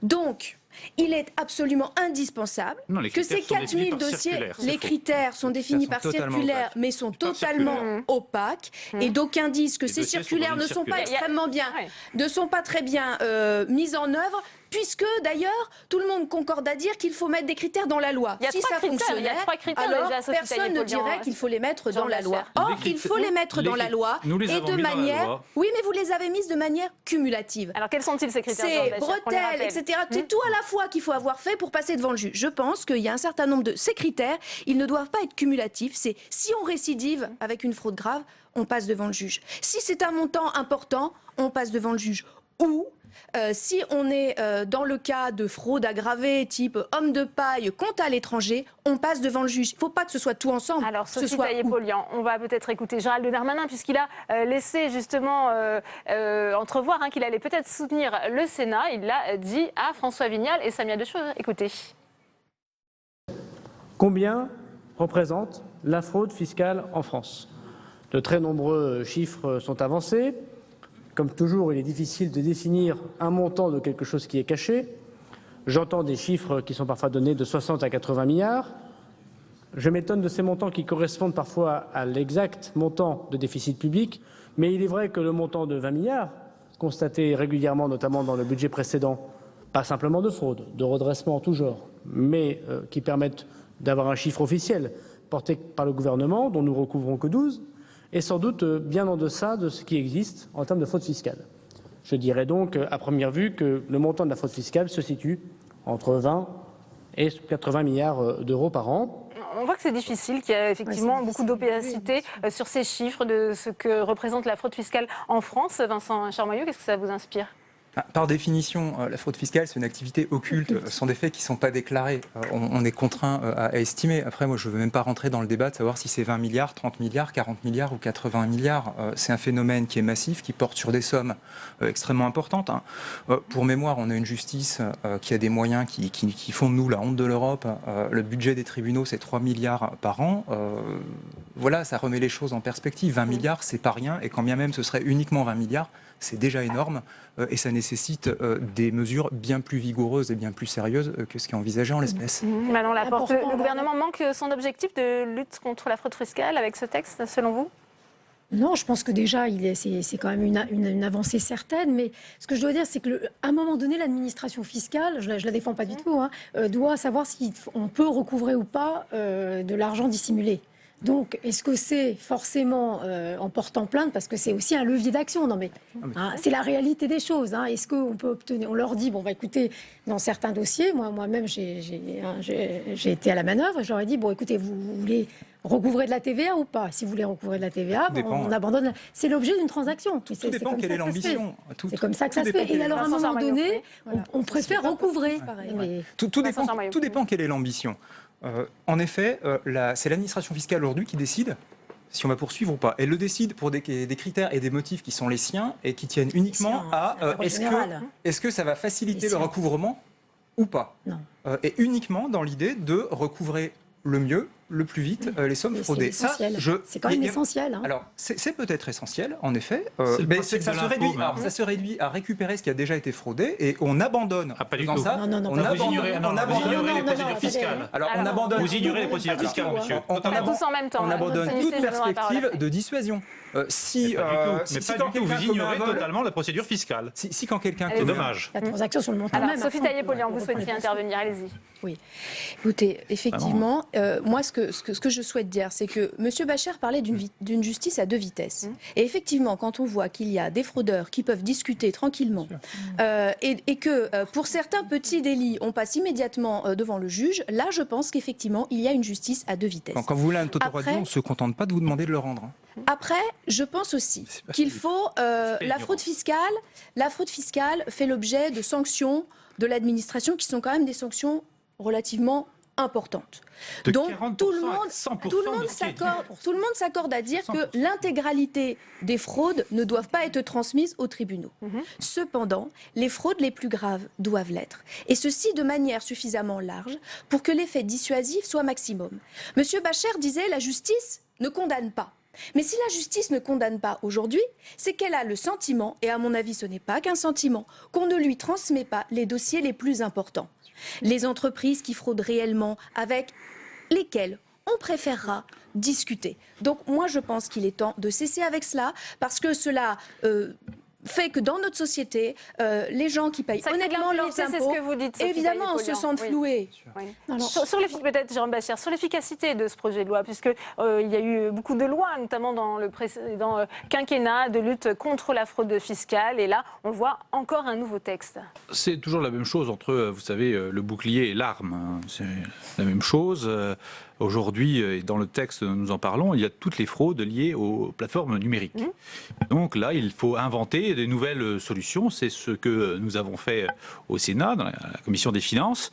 Donc, il est absolument indispensable que ces 4000 dossiers, les critères sont définis par circulaire, mais sont totalement opaques. Et d'aucuns disent que ces circulaires ne sont pas extrêmement bien, ne sont pas très bien mises en œuvre. puisque d'ailleurs tout le monde concorde à dire qu'il faut mettre des critères dans la loi. Si ça fonctionnait, alors personne ne dirait qu'il faut les mettre dans la loi. Or, il faut les mettre dans la loi et de manière... Oui, mais vous les avez mises de manière cumulative. Alors quels sont-ils ces critères? C'est bretelles, etc. C'est tout à la fois qu'il faut avoir fait pour passer devant le juge. Je pense qu'il y a un certain nombre de ces critères, ils ne doivent pas être cumulatifs. C'est si on récidive avec une fraude grave, on passe devant le juge. Si c'est un montant important, on passe devant le juge. Ou si on est dans le cas de fraude aggravée, type homme de paille, compte à l'étranger, on passe devant le juge. Il ne faut pas que ce soit tout ensemble. Alors, Sophie Taillé-Polian, on va peut-être écouter Gérald Darmanin, puisqu'il a laissé justement entrevoir qu'il allait peut-être soutenir le Sénat. Il l'a dit à François Vignal et Samia Deschaux. Écoutez. Combien représente la fraude fiscale en France? De très nombreux chiffres sont avancés. Comme toujours, il est difficile de définir un montant de quelque chose qui est caché. J'entends des chiffres qui sont parfois donnés de 60 à 80 milliards. Je m'étonne de ces montants qui correspondent parfois à l'exact montant de déficit public. Mais il est vrai que le montant de 20 milliards, constaté régulièrement, notamment dans le budget précédent, pas simplement de fraude, de redressement en tout genre, mais qui permettent d'avoir un chiffre officiel porté par le gouvernement, dont nous recouvrons que 12, est sans doute bien en deçà de ce qui existe en termes de fraude fiscale. Je dirais donc à première vue que le montant de la fraude fiscale se situe entre 20 et 80 milliards d'euros par an. On voit que c'est difficile, qu'il y a effectivement beaucoup d'opacité sur ces chiffres de ce que représente la fraude fiscale en France. Vincent Charmoyeux, qu'est-ce que ça vous inspire ? Par définition, la fraude fiscale, c'est une activité occulte. Ce sont des faits qui ne sont pas déclarés. On est contraint à estimer. Après, moi, je ne veux même pas rentrer dans le débat de savoir si c'est 20 milliards, 30 milliards, 40 milliards ou 80 milliards. C'est un phénomène qui est massif, qui porte sur des sommes extrêmement importantes. Pour mémoire, on a une justice qui a des moyens qui font de nous la honte de l'Europe. Le budget des tribunaux, c'est 3 milliards par an. Voilà, ça remet les choses en perspective. 20 milliards, c'est pas rien. Et quand bien même ce serait uniquement 20 milliards, c'est déjà énorme et ça nécessite des mesures bien plus vigoureuses et bien plus sérieuses que ce qui est envisagé en l'espèce. Manon Laporte, le gouvernement manque son objectif de lutte contre la fraude fiscale avec ce texte, selon vous ? Non, je pense que déjà, c'est quand même une avancée certaine. Mais ce que je dois dire, c'est qu'à un moment donné, l'administration fiscale, je ne la défends pas du tout, doit savoir si on peut recouvrer ou pas de l'argent dissimulé. Donc, est-ce que c'est forcément en portant plainte, parce que c'est aussi un levier d'action? Non, mais c'est la réalité des choses. Est-ce qu'on peut obtenir? On leur dit, bon, écoutez, dans certains dossiers, moi-même, j'ai été à la manœuvre, je leur ai dit, bon, écoutez, vous voulez recouvrer de la TVA ou pas? Si vous voulez recouvrer de la TVA, on abandonne. C'est l'objet d'une transaction. Tout dépend quelle est l'ambition. C'est comme ça que ça se fait. Et alors, à un moment donné, on préfère recouvrer. Tout dépend quelle est l'ambition. En effet, c'est l'administration fiscale aujourd'hui qui décide si on va poursuivre ou pas. Elle le décide pour des critères et des motifs qui sont les siens et qui tiennent uniquement à est-ce que ça va faciliter le recouvrement ou pas. Non. Et uniquement dans l'idée de recouvrer le mieux, le plus vite, les sommes fraudées. C'est quand même essentiel. Alors, c'est peut-être essentiel, en effet. Mais ça se réduit à récupérer ce qui a déjà été fraudé et on abandonne. Pas du tout. Non, vous ignorez les procédures fiscales. Alors, on abandonne. Vous ignorez les procédures fiscales, monsieur. On abandonne toute perspective de dissuasion. Vous ignorez totalement la procédure fiscale. Si quand quelqu'un... C'est dommage. La transaction sur le montant même. Sophie Taillé-Polian, vous souhaitiez intervenir, allez-y. Oui. Écoutez, effectivement, moi, ce que je souhaite dire, c'est que M. Bacher parlait d'une justice à deux vitesses. Et effectivement, quand on voit qu'il y a des fraudeurs qui peuvent discuter tranquillement et que pour certains petits délits, on passe immédiatement devant le juge, là, je pense qu'effectivement, il y a une justice à deux vitesses. Quand vous voulez un autoradis, on ne se contente pas de vous demander de le rendre. Après, je pense aussi qu'il faut... la fraude fiscale fait l'objet de sanctions de l'administration qui sont quand même des sanctions relativement importantes. Donc tout le monde s'accorde à dire que l'intégralité des fraudes ne doivent pas être transmises aux tribunaux. Cependant, les fraudes les plus graves doivent l'être. Et ceci de manière suffisamment large pour que l'effet dissuasif soit maximum. Monsieur Bacher disait la justice ne condamne pas. Mais si la justice ne condamne pas aujourd'hui, c'est qu'elle a le sentiment, et à mon avis ce n'est pas qu'un sentiment, qu'on ne lui transmet pas les dossiers les plus importants. Les entreprises qui fraudent réellement, avec lesquelles on préférera discuter. Donc moi je pense qu'il est temps de cesser avec cela, parce que cela fait que dans notre société, les gens qui payent honnêtement les impôts, c'est ce que vous dites, évidemment, se sentent floués. Oui. Peut-être, Jérôme Bachere, sur l'efficacité de ce projet de loi, puisque il y a eu beaucoup de lois, notamment dans le précédent quinquennat, de lutte contre la fraude fiscale, et là, on voit encore un nouveau texte. C'est toujours la même chose entre, vous savez, le bouclier et l'arme. Hein. C'est la même chose. Aujourd'hui, et dans le texte, nous en parlons, il y a toutes les fraudes liées aux plateformes numériques. Donc là, il faut inventer des nouvelles solutions. C'est ce que nous avons fait au Sénat, dans la Commission des finances.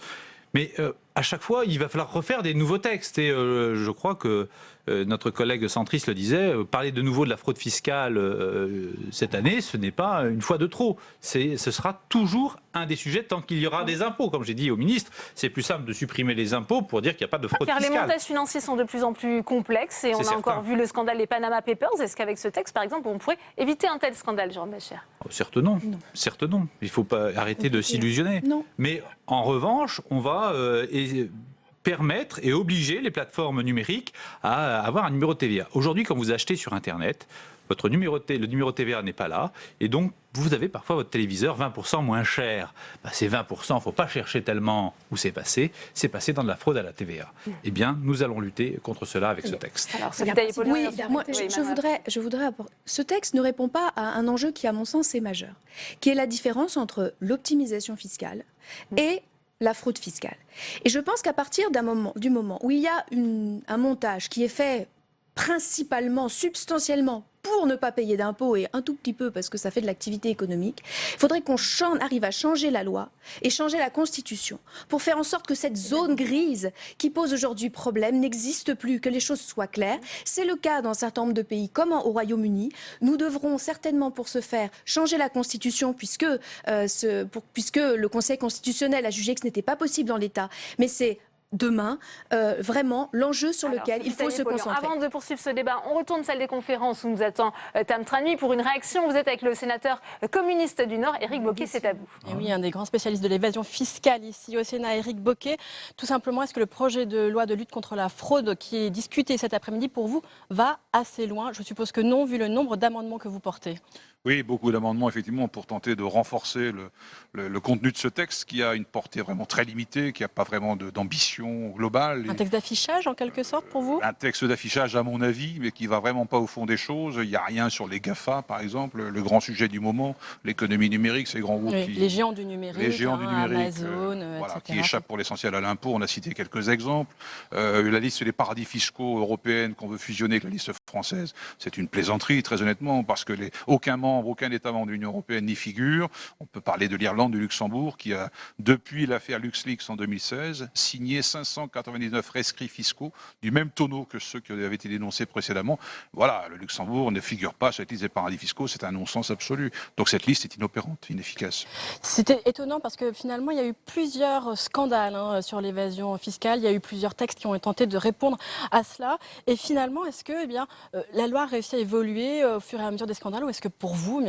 Mais à chaque fois, il va falloir refaire des nouveaux textes. Et je crois que notre collègue centriste le disait, parler de nouveau de la fraude fiscale cette année, ce n'est pas une fois de trop. Ce sera toujours un des sujets tant qu'il y aura des impôts. Comme j'ai dit au ministre, c'est plus simple de supprimer les impôts pour dire qu'il n'y a pas de fraude fiscale. Car les montages financiers sont de plus en plus complexes et on a encore vu le scandale des Panama Papers. Est-ce qu'avec ce texte, par exemple, on pourrait éviter un tel scandale, Jérôme Bachere ? Certes non. Certes non. Il ne faut pas arrêter de s'illusionner. Mais en revanche, on va permettre et obliger les plateformes numériques à avoir un numéro de TVA. Aujourd'hui, quand vous achetez sur Internet, le numéro de TVA n'est pas là, et donc vous avez parfois votre téléviseur 20% moins cher. Ces 20%, il ne faut pas chercher tellement où c'est passé dans de la fraude à la TVA. Eh bien, nous allons lutter contre cela avec ce texte. Alors, je voudrais apporter. Ce texte ne répond pas à un enjeu qui, à mon sens, est majeur, qui est la différence entre l'optimisation fiscale et la fraude fiscale. Et je pense qu'à partir du moment où il y a un montage qui est fait principalement, substantiellement, pour ne pas payer d'impôts et un tout petit peu parce que ça fait de l'activité économique, il faudrait qu'on arrive à changer la loi et changer la Constitution pour faire en sorte que cette zone grise qui pose aujourd'hui problème n'existe plus, que les choses soient claires. C'est le cas dans un certain nombre de pays comme au Royaume-Uni. Nous devrons certainement pour ce faire changer la Constitution puisque le Conseil constitutionnel a jugé que ce n'était pas possible dans l'État. Mais c'est demain, vraiment, l'enjeu sur lequel il faut se concentrer. Avant de poursuivre ce débat, on retourne salle des conférences où nous attend Tam Tranui pour une réaction. Vous êtes avec le sénateur communiste du Nord, Éric Bocquet, c'est à vous. Et oui, un des grands spécialistes de l'évasion fiscale ici au Sénat, Éric Bocquet. Tout simplement, est-ce que le projet de loi de lutte contre la fraude qui est discuté cet après-midi, pour vous, va assez loin? Je suppose que non, vu le nombre d'amendements que vous portez. Oui, beaucoup d'amendements, effectivement, pour tenter de renforcer le contenu de ce texte qui a une portée vraiment très limitée, qui n'a pas vraiment d'ambition globale. Un texte d'affichage, en quelque sorte, pour vous? Un texte d'affichage, à mon avis, mais qui ne va vraiment pas au fond des choses. Il n'y a rien sur les GAFA, par exemple, le grand sujet du moment, l'économie numérique, ces grands groupes les géants du numérique, Amazon, voilà, etc. qui échappent pour l'essentiel à l'impôt. On a cité quelques exemples. La liste des paradis fiscaux européennes qu'on veut fusionner avec la liste française, c'est une plaisanterie, très honnêtement, parce que aucun État membre de l'Union européenne n'y figure. On peut parler de l'Irlande, du Luxembourg, qui a, depuis l'affaire LuxLeaks en 2016, signé 599 rescrits fiscaux du même tonneau que ceux qui avaient été dénoncés précédemment. Voilà, le Luxembourg ne figure pas sur cette liste des paradis fiscaux, c'est un non-sens absolu. Donc cette liste est inopérante, inefficace. C'était étonnant parce que finalement, il y a eu plusieurs scandales sur l'évasion fiscale. Il y a eu plusieurs textes qui ont tenté de répondre à cela. Et finalement, est-ce que la loi a réussi à évoluer au fur et à mesure des scandales, ou est-ce que pour vous,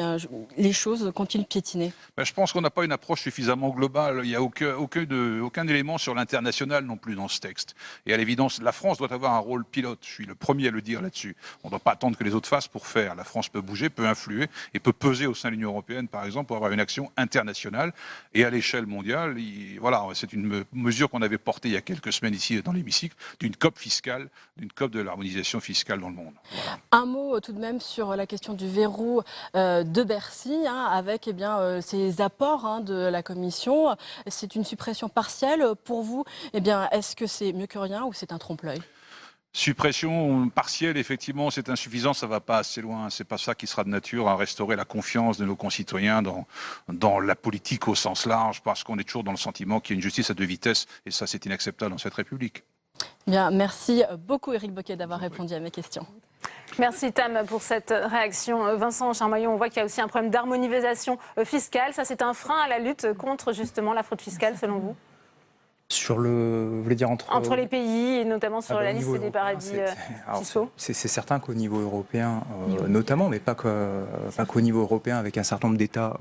les choses continuent de piétiner? Je pense qu'on n'a pas une approche suffisamment globale. Il n'y a aucun élément sur l'international non plus dans ce texte. Et à l'évidence, la France doit avoir un rôle pilote. Je suis le premier à le dire là-dessus. On ne doit pas attendre que les autres fassent pour faire. La France peut bouger, peut influer et peut peser au sein de l'Union européenne, par exemple, pour avoir une action internationale. Et à l'échelle mondiale, voilà, c'est une mesure qu'on avait portée il y a quelques semaines ici dans l'hémicycle, d'une COP fiscale, d'une COP de l'harmonisation fiscale dans le monde. Voilà. Un mot tout de même sur la question du verrou de Bercy, avec ces apports de la Commission. C'est une suppression partielle. Pour vous, est-ce que c'est mieux que rien ou c'est un trompe-l'œil? Suppression partielle, effectivement, c'est insuffisant, ça ne va pas assez loin. C'est pas ça qui sera de nature à restaurer la confiance de nos concitoyens dans la politique au sens large, parce qu'on est toujours dans le sentiment qu'il y a une justice à deux vitesses, et ça, c'est inacceptable dans cette République. Bien, merci beaucoup, Éric Bocquet, d'avoir répondu à mes questions. Merci Tam pour cette réaction. Vincent Charmaillon, on voit qu'il y a aussi un problème d'harmonisation fiscale. Ça, c'est un frein à la lutte contre justement la fraude fiscale, selon vous? Vous voulez dire entre les pays, et notamment sur la liste des paradis fiscaux? C'est certain qu'au niveau européen, notamment, mais pas qu'au niveau européen, avec un certain nombre d'États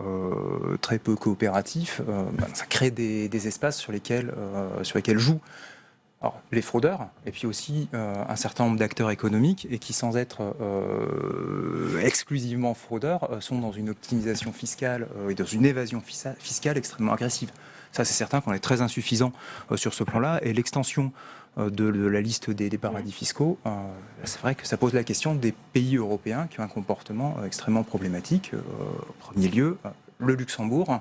très peu coopératifs, ça crée des espaces sur lesquels jouent Alors, les fraudeurs, et puis aussi un certain nombre d'acteurs économiques, et qui sans être exclusivement fraudeurs, sont dans une optimisation fiscale et dans une évasion fiscale extrêmement agressive. Ça, c'est certain qu'on est très insuffisant sur ce plan-là, et l'extension de la liste des paradis fiscaux, c'est vrai que ça pose la question des pays européens qui ont un comportement extrêmement problématique. En premier lieu, le Luxembourg,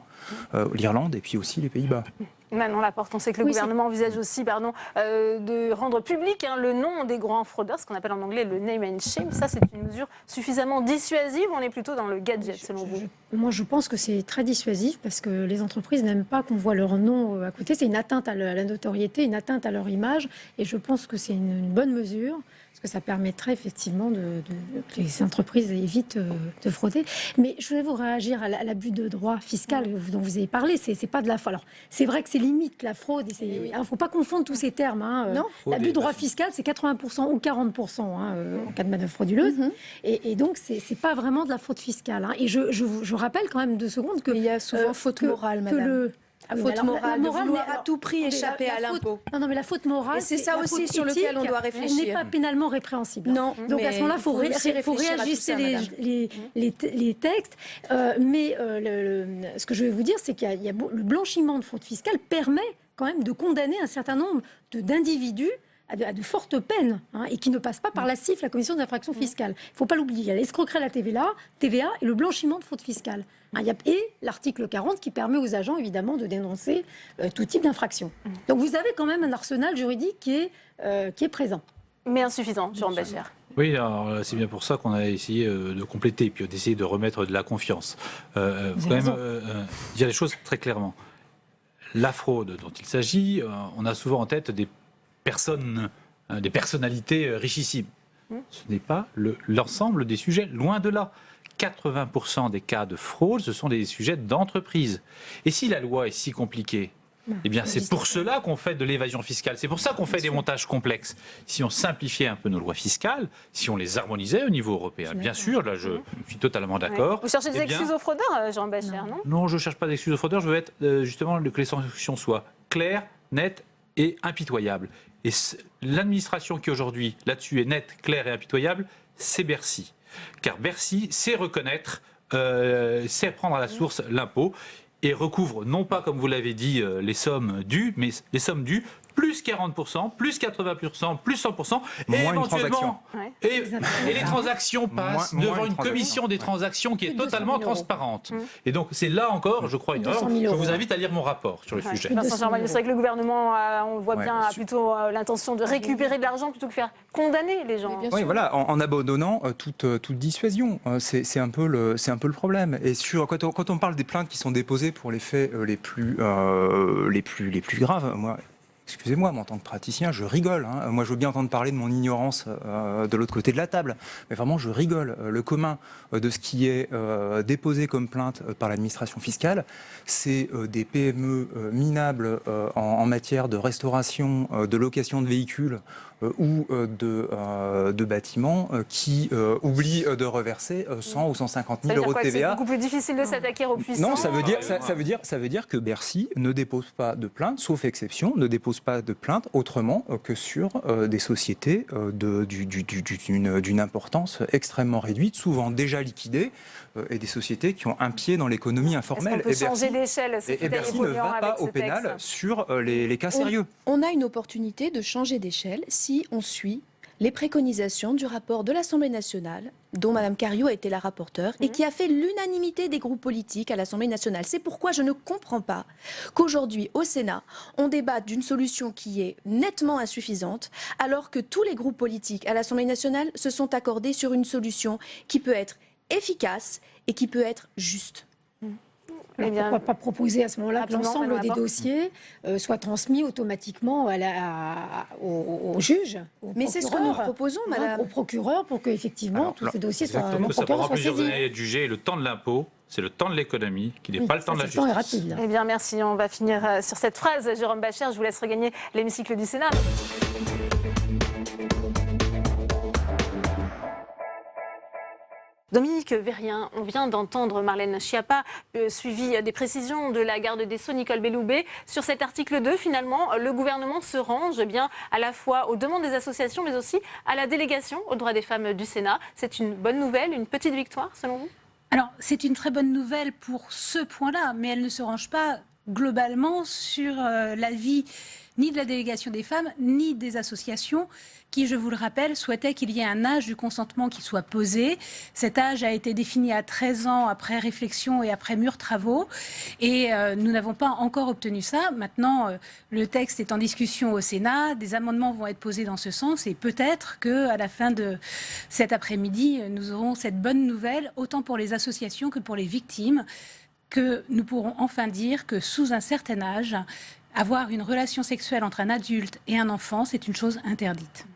l'Irlande et puis aussi les Pays-Bas. Manon Laporte, on sait que le gouvernement envisage aussi de rendre public le nom des grands fraudeurs, ce qu'on appelle en anglais le name and shame. Ça, c'est une mesure suffisamment dissuasive ou on est plutôt dans le gadget, selon vous? Moi, je pense que c'est très dissuasif parce que les entreprises n'aiment pas qu'on voit leur nom à côté. C'est une atteinte à la notoriété, une atteinte à leur image. Et je pense que c'est une bonne mesure. Parce que ça permettrait effectivement que les entreprises évitent de frauder. Mais je voulais vous réagir à l'abus de droit fiscal dont vous avez parlé. C'est pas de la fraude. Alors, c'est vrai que c'est limite la fraude. Il ne faut pas confondre tous ces termes. Non. L'abus de droit fiscal, c'est 80% ou 40% en cas de manœuvre frauduleuse. Et donc, c'est pas vraiment de la fraude fiscale. Et je rappelle quand même 2 secondes qu'il y a souvent faute morale, madame. Faute morale, de vouloir à tout prix échapper à l'impôt. Non, mais la faute morale, c'est ça aussi sur lequel on doit réfléchir. Elle n'est pas pénalement répréhensible. Non, donc à ce moment-là, il faut réajuster les textes. Mais ce que je vais vous dire, c'est qu'il y a le blanchiment de fraude fiscale permet quand même de condamner un certain nombre d'individus à de fortes peines et qui ne passent pas par la CIF, la Commission des infractions fiscales. Il ne faut pas l'oublier. Il y a l'escroquerie à la TVA et le blanchiment de fraude fiscale. Et l'article 40 qui permet aux agents, évidemment, de dénoncer tout type d'infraction. Donc vous avez quand même un arsenal juridique qui est présent. Mais insuffisant, Jérôme Bascher. Oui, alors c'est bien pour ça qu'on a essayé de compléter, puis d'essayer de remettre de la confiance. Faut quand même dire les choses très clairement. La fraude dont il s'agit, on a souvent en tête des personnalités richissimes. Ce n'est pas l'ensemble des sujets, loin de là. 80% des cas de fraude, ce sont des sujets d'entreprise. Et si la loi est si compliquée, eh bien c'est pour cela qu'on fait de l'évasion fiscale, c'est pour ça qu'on fait des montages complexes. Si on simplifiait un peu nos lois fiscales, si on les harmonisait au niveau européen, bien sûr, là je suis totalement d'accord. Vous cherchez des excuses aux fraudeurs, Jean Bascher, non? Non, je ne cherche pas d'excuses aux fraudeurs, je veux être justement que les sanctions soient claires, nettes et impitoyables. Et l'administration qui aujourd'hui là-dessus est nette, claire et impitoyable, c'est Bercy. Car Bercy sait reconnaître, sait prendre à la source l'impôt et recouvre non pas, comme vous l'avez dit, les sommes dues, mais les sommes dues plus 40%, plus 80%, plus 100%, et éventuellement, et les transactions passent devant une commission des transactions qui est totalement transparente. Et donc c'est là encore, je crois, une erreur. Je vous invite à lire mon rapport sur le sujet. Vincent Germain, c'est vrai que le gouvernement, on le voit bien, a plutôt l'intention de récupérer de l'argent plutôt que faire condamner les gens. Oui, voilà, en abandonnant toute dissuasion. C'est un peu le problème. Et quand on parle des plaintes qui sont déposées pour les faits les plus graves, excusez-moi, mais en tant que praticien, je rigole. Moi, je veux bien entendre parler de mon ignorance de l'autre côté de la table. Mais vraiment, je rigole. Le commun de ce qui est déposé comme plainte par l'administration fiscale, c'est des PME minables en matière de restauration, de location de véhicules ou de bâtiments qui oublient de reverser 100 ou 150 000 euros de TVA. C'est beaucoup plus difficile de s'attaquer aux puissants. Non, ça veut dire que Bercy ne dépose pas de plainte, sauf exception, ne dépose pas de plainte autrement que sur des sociétés d'une importance extrêmement réduite, souvent déjà liquidées, et des sociétés qui ont un pied dans l'économie informelle. Est-ce qu'on peut changer d'échelle? Et Bercy ne va pas au pénal sur les cas sérieux. On a une opportunité de changer d'échelle si on suit les préconisations du rapport de l'Assemblée nationale, dont Mme Cariou a été la rapporteure, et qui a fait l'unanimité des groupes politiques à l'Assemblée nationale. C'est pourquoi je ne comprends pas qu'aujourd'hui, au Sénat, on débatte d'une solution qui est nettement insuffisante, alors que tous les groupes politiques à l'Assemblée nationale se sont accordés sur une solution qui peut être efficace et qui peut être juste. Alors pourquoi pas proposer à ce moment-là que l'ensemble des dossiers soient transmis automatiquement au juge, Mais c'est ce que nous proposons, madame. Au procureur, pour qu'effectivement tous ces dossiers soient saisis. Ça prendra plusieurs années de juger. Le temps de l'impôt, c'est le temps de l'économie, qui n'est pas le temps de la justice. Le temps est rapide. Eh bien, merci. On va finir sur cette phrase. Jérôme Bascher, je vous laisse regagner l'hémicycle du Sénat. Dominique Vérien, on vient d'entendre Marlène Schiappa, suivi des précisions de la garde des Sceaux, Nicole Belloubet. Sur cet article 2, finalement, le gouvernement se range bien à la fois aux demandes des associations, mais aussi à la délégation aux droits des femmes du Sénat. C'est une bonne nouvelle, une petite victoire, selon vous ? Alors, c'est une très bonne nouvelle pour ce point-là, mais elle ne se range pas globalement sur l'avis ni de la délégation des femmes, ni des associations qui, je vous le rappelle, souhaitaient qu'il y ait un âge du consentement qui soit posé. Cet âge a été défini à 13 ans après réflexion et après mûrs travaux. Et nous n'avons pas encore obtenu ça. Maintenant, le texte est en discussion au Sénat. Des amendements vont être posés dans ce sens. Et peut-être qu'à la fin de cet après-midi, nous aurons cette bonne nouvelle, autant pour les associations que pour les victimes, que nous pourrons enfin dire que sous un certain âge, avoir une relation sexuelle entre un adulte et un enfant, c'est une chose interdite.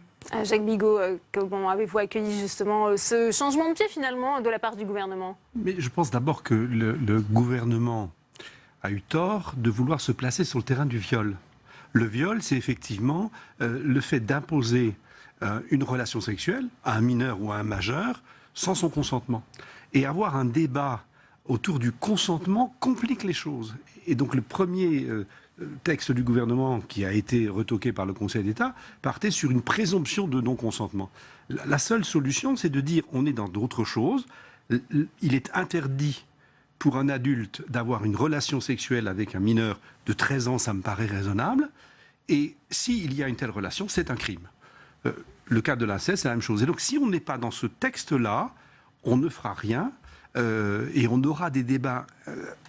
Jacques Bigot, comment avez-vous accueilli justement ce changement de pied finalement de la part du gouvernement ? Mais je pense d'abord que le gouvernement a eu tort de vouloir se placer sur le terrain du viol. Le viol, c'est effectivement le fait d'imposer une relation sexuelle à un mineur ou à un majeur sans son consentement. Et avoir un débat autour du consentement complique les choses. Et donc le premier texte du gouvernement qui a été retoqué par le Conseil d'État partait sur une présomption de non-consentement. La seule solution, c'est de dire on est dans d'autres choses. Il est interdit pour un adulte d'avoir une relation sexuelle avec un mineur de 13 ans, ça me paraît raisonnable. Et s'il y a une telle relation, c'est un crime. Le cas de l'inceste, c'est la même chose. Et donc si on n'est pas dans ce texte-là, on ne fera rien et on aura des débats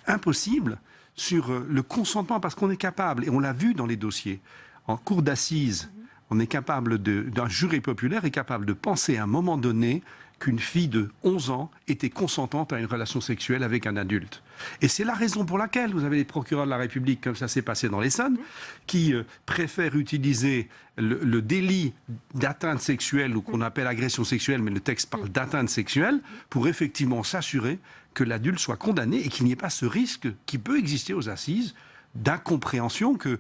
impossibles sur le consentement, parce qu'on est capable, et on l'a vu dans les dossiers, en cour d'assises, on est capable d'un jury populaire est capable de penser à un moment donné qu'une fille de 11 ans était consentante à une relation sexuelle avec un adulte. Et c'est la raison pour laquelle vous avez les procureurs de la République, comme ça s'est passé dans l'Essonne, qui préfèrent utiliser le délit d'atteinte sexuelle, ou qu'on appelle agression sexuelle, mais le texte parle d'atteinte sexuelle, pour effectivement s'assurer que l'adulte soit condamné et qu'il n'y ait pas ce risque qui peut exister aux assises d'incompréhension que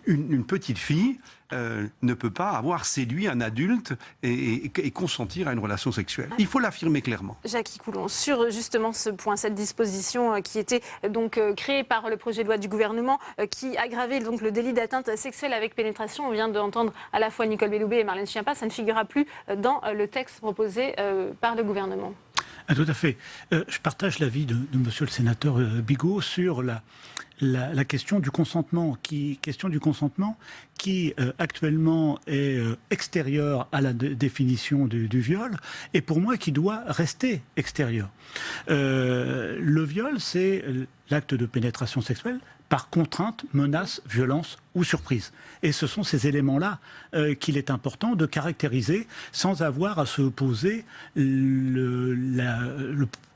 une petite fille ne peut pas avoir séduit un adulte et consentir à une relation sexuelle. Il faut l'affirmer clairement. Jacques Coulon, sur justement ce point, cette disposition qui était donc créée par le projet de loi du gouvernement qui aggravait donc le délit d'atteinte sexuelle avec pénétration, on vient d'entendre à la fois Nicole Belloubet et Marlène Schiappa, ça ne figurera plus dans le texte proposé par le gouvernement. Ah, tout à fait. Je partage l'avis de monsieur le sénateur Bigot sur la question du consentement qui actuellement est extérieure à la définition du viol et pour moi qui doit rester extérieur. Le viol, c'est l'acte de pénétration sexuelle par contrainte, menace, violence ou surprise. Et ce sont ces éléments-là qu'il est important de caractériser sans avoir à se poser le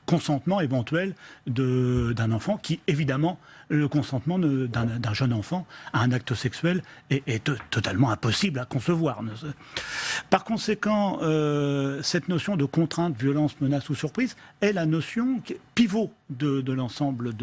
consentement éventuel d'un enfant qui, évidemment, le consentement d'un jeune enfant à un acte sexuel est totalement impossible à concevoir. Par conséquent, cette notion de contrainte, violence, menace ou surprise est la notion pivot de l'ensemble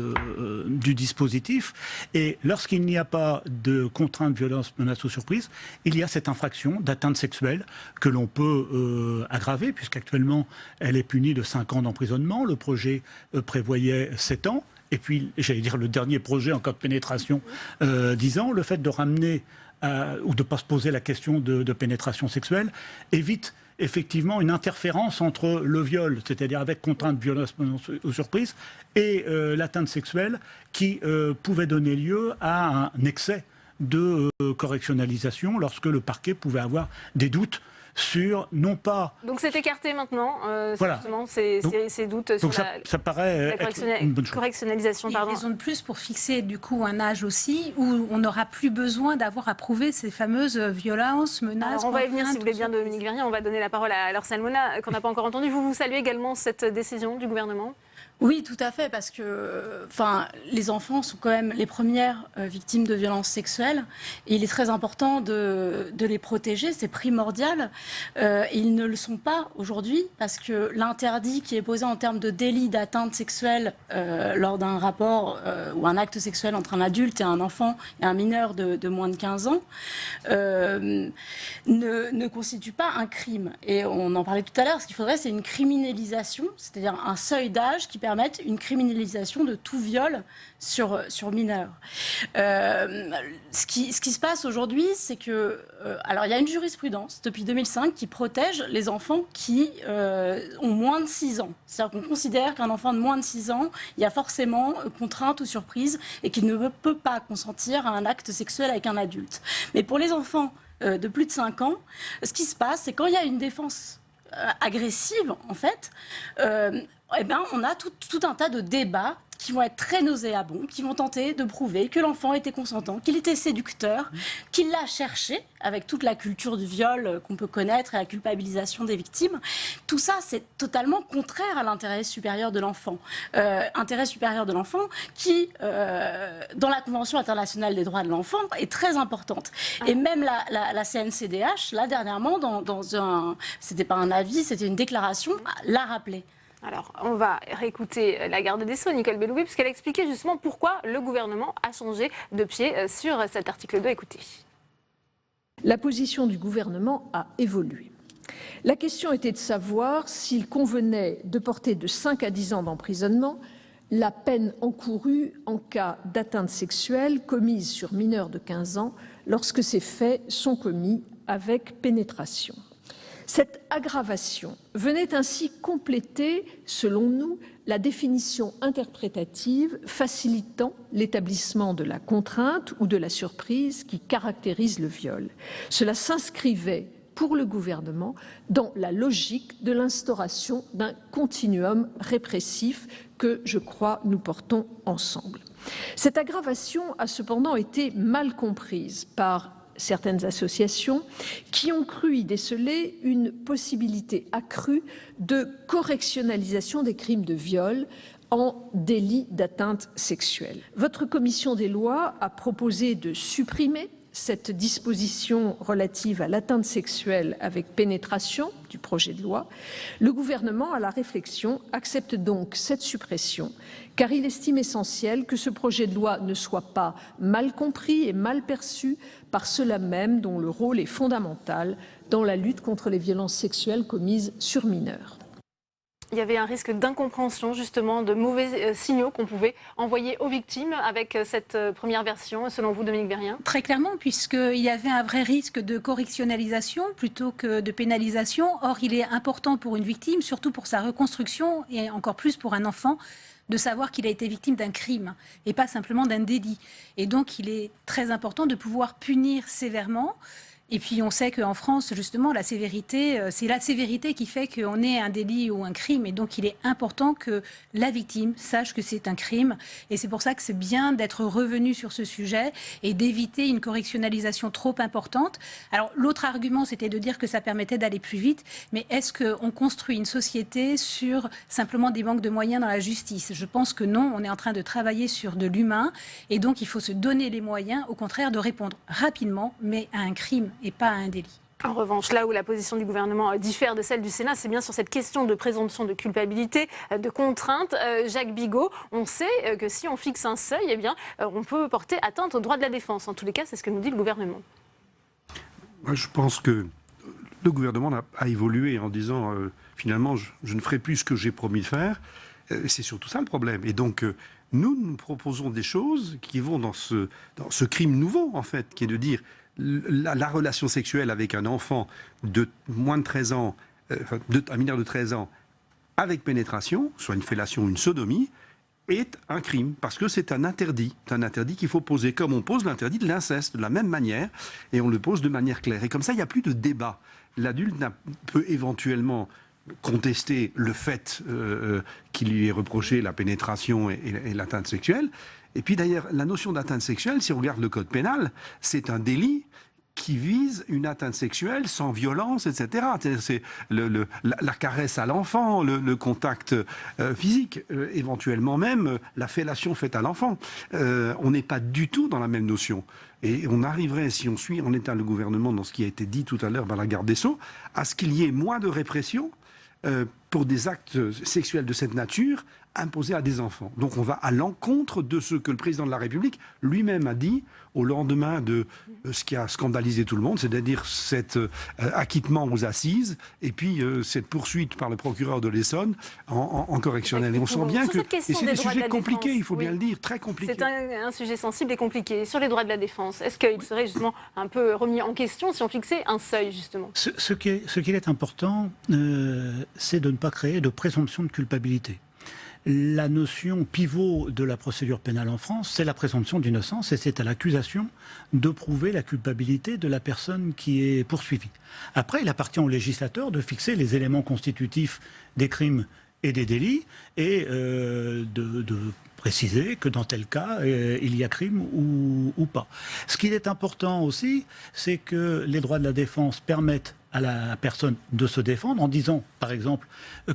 du dispositif. Et lorsqu'il n'y a pas de contrainte, violence, menace ou surprise, il y a cette infraction d'atteinte sexuelle que l'on peut aggraver, puisqu'actuellement elle est punie de 5 ans d'emprisonnement. Le projet prévoyait 7 ans. Et puis, j'allais dire, le dernier projet en cas de pénétration, 10 ans. Le fait de ramener ou de ne pas se poser la question de pénétration sexuelle évite effectivement une interférence entre le viol, c'est-à-dire avec contrainte, violence ou surprise, et l'atteinte sexuelle qui pouvait donner lieu à un excès de correctionnalisation lorsque le parquet pouvait avoir des doutes sur, non pas... Donc c'est écarté maintenant, voilà. Justement, ces doutes sur ça paraît la correctionnalisation. Il y a raison de plus pour fixer du coup un âge aussi où on n'aura plus besoin d'avoir à prouver ces fameuses violences, menaces... Alors on va y venir, si vous voulez bien, Dominique Vérien. On va donner la parole à Laure Salmona, qu'on n'a pas encore entendu. Vous saluez également cette décision du gouvernement ? Oui, tout à fait, parce que les enfants sont quand même les premières victimes de violences sexuelles. Et il est très important de les protéger, c'est primordial. Ils ne le sont pas aujourd'hui, parce que l'interdit qui est posé en termes de délit d'atteinte sexuelle lors d'un rapport ou un acte sexuel entre un adulte et un enfant et un mineur de moins de 15 ans ne constitue pas un crime. Et on en parlait tout à l'heure, ce qu'il faudrait, c'est une criminalisation, c'est-à-dire un seuil d'âge qui permette une criminalisation de tout viol sur mineurs. Ce qui se passe aujourd'hui, c'est que... alors, il y a une jurisprudence depuis 2005 qui protège les enfants qui ont moins de 6 ans. C'est-à-dire qu'on considère qu'un enfant de moins de 6 ans, il y a forcément contrainte ou surprise et qu'il ne peut pas consentir à un acte sexuel avec un adulte. Mais pour les enfants de plus de 5 ans, ce qui se passe, c'est quand il y a une défense agressive, en fait, on a tout un tas de débats qui vont être très nauséabonds, qui vont tenter de prouver que l'enfant était consentant, qu'il était séducteur, qu'il l'a cherché, avec toute la culture du viol qu'on peut connaître et la culpabilisation des victimes. Tout ça, c'est totalement contraire à l'intérêt supérieur de l'enfant. Intérêt supérieur de l'enfant qui, dans la Convention internationale des droits de l'enfant, est très importante. Et même la CNCDH, là, dernièrement, c'était pas un avis, c'était une déclaration, l'a rappelé. Alors, on va réécouter la garde des Sceaux, Nicole Belloubet, puisqu'elle a expliqué justement pourquoi le gouvernement a changé de pied sur cet article 2. Écoutez. La position du gouvernement a évolué. La question était de savoir s'il convenait de porter de 5 à 10 ans d'emprisonnement la peine encourue en cas d'atteinte sexuelle commise sur mineur de 15 ans lorsque ces faits sont commis avec pénétration. Cette aggravation venait ainsi compléter, selon nous, la définition interprétative facilitant l'établissement de la contrainte ou de la surprise qui caractérise le viol. Cela s'inscrivait, pour le gouvernement, dans la logique de l'instauration d'un continuum répressif que, je crois, nous portons ensemble. Cette aggravation a cependant été mal comprise par certaines associations qui ont cru y déceler une possibilité accrue de correctionnalisation des crimes de viol en délit d'atteinte sexuelle. Votre commission des lois a proposé de supprimer cette disposition relative à l'atteinte sexuelle avec pénétration du projet de loi. Le gouvernement, à la réflexion, accepte donc cette suppression, car il estime essentiel que ce projet de loi ne soit pas mal compris et mal perçu par ceux-là même dont le rôle est fondamental dans la lutte contre les violences sexuelles commises sur mineurs. Il y avait un risque d'incompréhension, justement, de mauvais signaux qu'on pouvait envoyer aux victimes avec cette première version, selon vous, Dominique Vérien ? Très clairement, puisqu'il y avait un vrai risque de correctionnalisation plutôt que de pénalisation. Or, il est important pour une victime, surtout pour sa reconstruction et encore plus pour un enfant, de savoir qu'il a été victime d'un crime et pas simplement d'un délit. Et donc, il est très important de pouvoir punir sévèrement. Et puis on sait qu'en France, justement, la sévérité, c'est la sévérité qui fait qu'on ait un délit ou un crime. Et donc il est important que la victime sache que c'est un crime. Et c'est pour ça que c'est bien d'être revenu sur ce sujet et d'éviter une correctionnalisation trop importante. Alors l'autre argument, c'était de dire que ça permettait d'aller plus vite. Mais est-ce qu'on construit une société sur simplement des manques de moyens dans la justice ? Je pense que non, on est en train de travailler sur de l'humain. Et donc il faut se donner les moyens, au contraire, de répondre rapidement, mais à un crime et pas à un délit. En revanche, là où la position du gouvernement diffère de celle du Sénat, c'est bien sur cette question de présomption de culpabilité, de contrainte. Jacques Bigot, on sait que si on fixe un seuil, eh bien, on peut porter atteinte aux droits de la défense. En tous les cas, c'est ce que nous dit le gouvernement. Moi, je pense que le gouvernement a évolué en disant finalement, je ne ferai plus ce que j'ai promis de faire. C'est surtout ça le problème. Et donc, nous proposons des choses qui vont dans ce crime nouveau, en fait, qui est de dire la relation sexuelle avec un enfant de moins de 13 ans, un mineur de 13 ans, avec pénétration, soit une fellation ou une sodomie, est un crime, parce que c'est un interdit. C'est un interdit qu'il faut poser, comme on pose l'interdit de l'inceste, de la même manière, et on le pose de manière claire. Et comme ça, il n'y a plus de débat. L'adulte peut éventuellement contester le fait qu'il lui est reproché la pénétration et l'atteinte sexuelle. Et puis d'ailleurs, la notion d'atteinte sexuelle, si on regarde le code pénal, c'est un délit qui vise une atteinte sexuelle sans violence, etc. C'est la caresse à l'enfant, le contact physique, éventuellement même la fellation faite à l'enfant. On n'est pas du tout dans la même notion. Et on arriverait, si on suit en état le gouvernement dans ce qui a été dit tout à l'heure par la garde des Sceaux, à ce qu'il y ait moins de répression pour des actes sexuels de cette nature imposés à des enfants. Donc on va à l'encontre de ce que le président de la République lui-même a dit au lendemain de ce qui a scandalisé tout le monde, c'est-à-dire cet acquittement aux assises et puis cette poursuite par le procureur de l'Essonne en correctionnel. Et on sent bien que c'est des sujets compliqués, il faut bien le dire, très compliqués. C'est un sujet sensible et compliqué. Sur les droits de la défense, est-ce qu'il serait justement un peu remis en question si on fixait un seuil, justement? Ce qu'il est important, c'est de ne pas créer de présomption de culpabilité. La notion pivot de la procédure pénale en France, c'est la présomption d'innocence et c'est à l'accusation de prouver la culpabilité de la personne qui est poursuivie. Après, il appartient au législateur de fixer les éléments constitutifs des crimes et des délits et de préciser que dans tel cas, il y a crime ou pas. Ce qui est important aussi, c'est que les droits de la défense permettent à la personne de se défendre en disant, par exemple,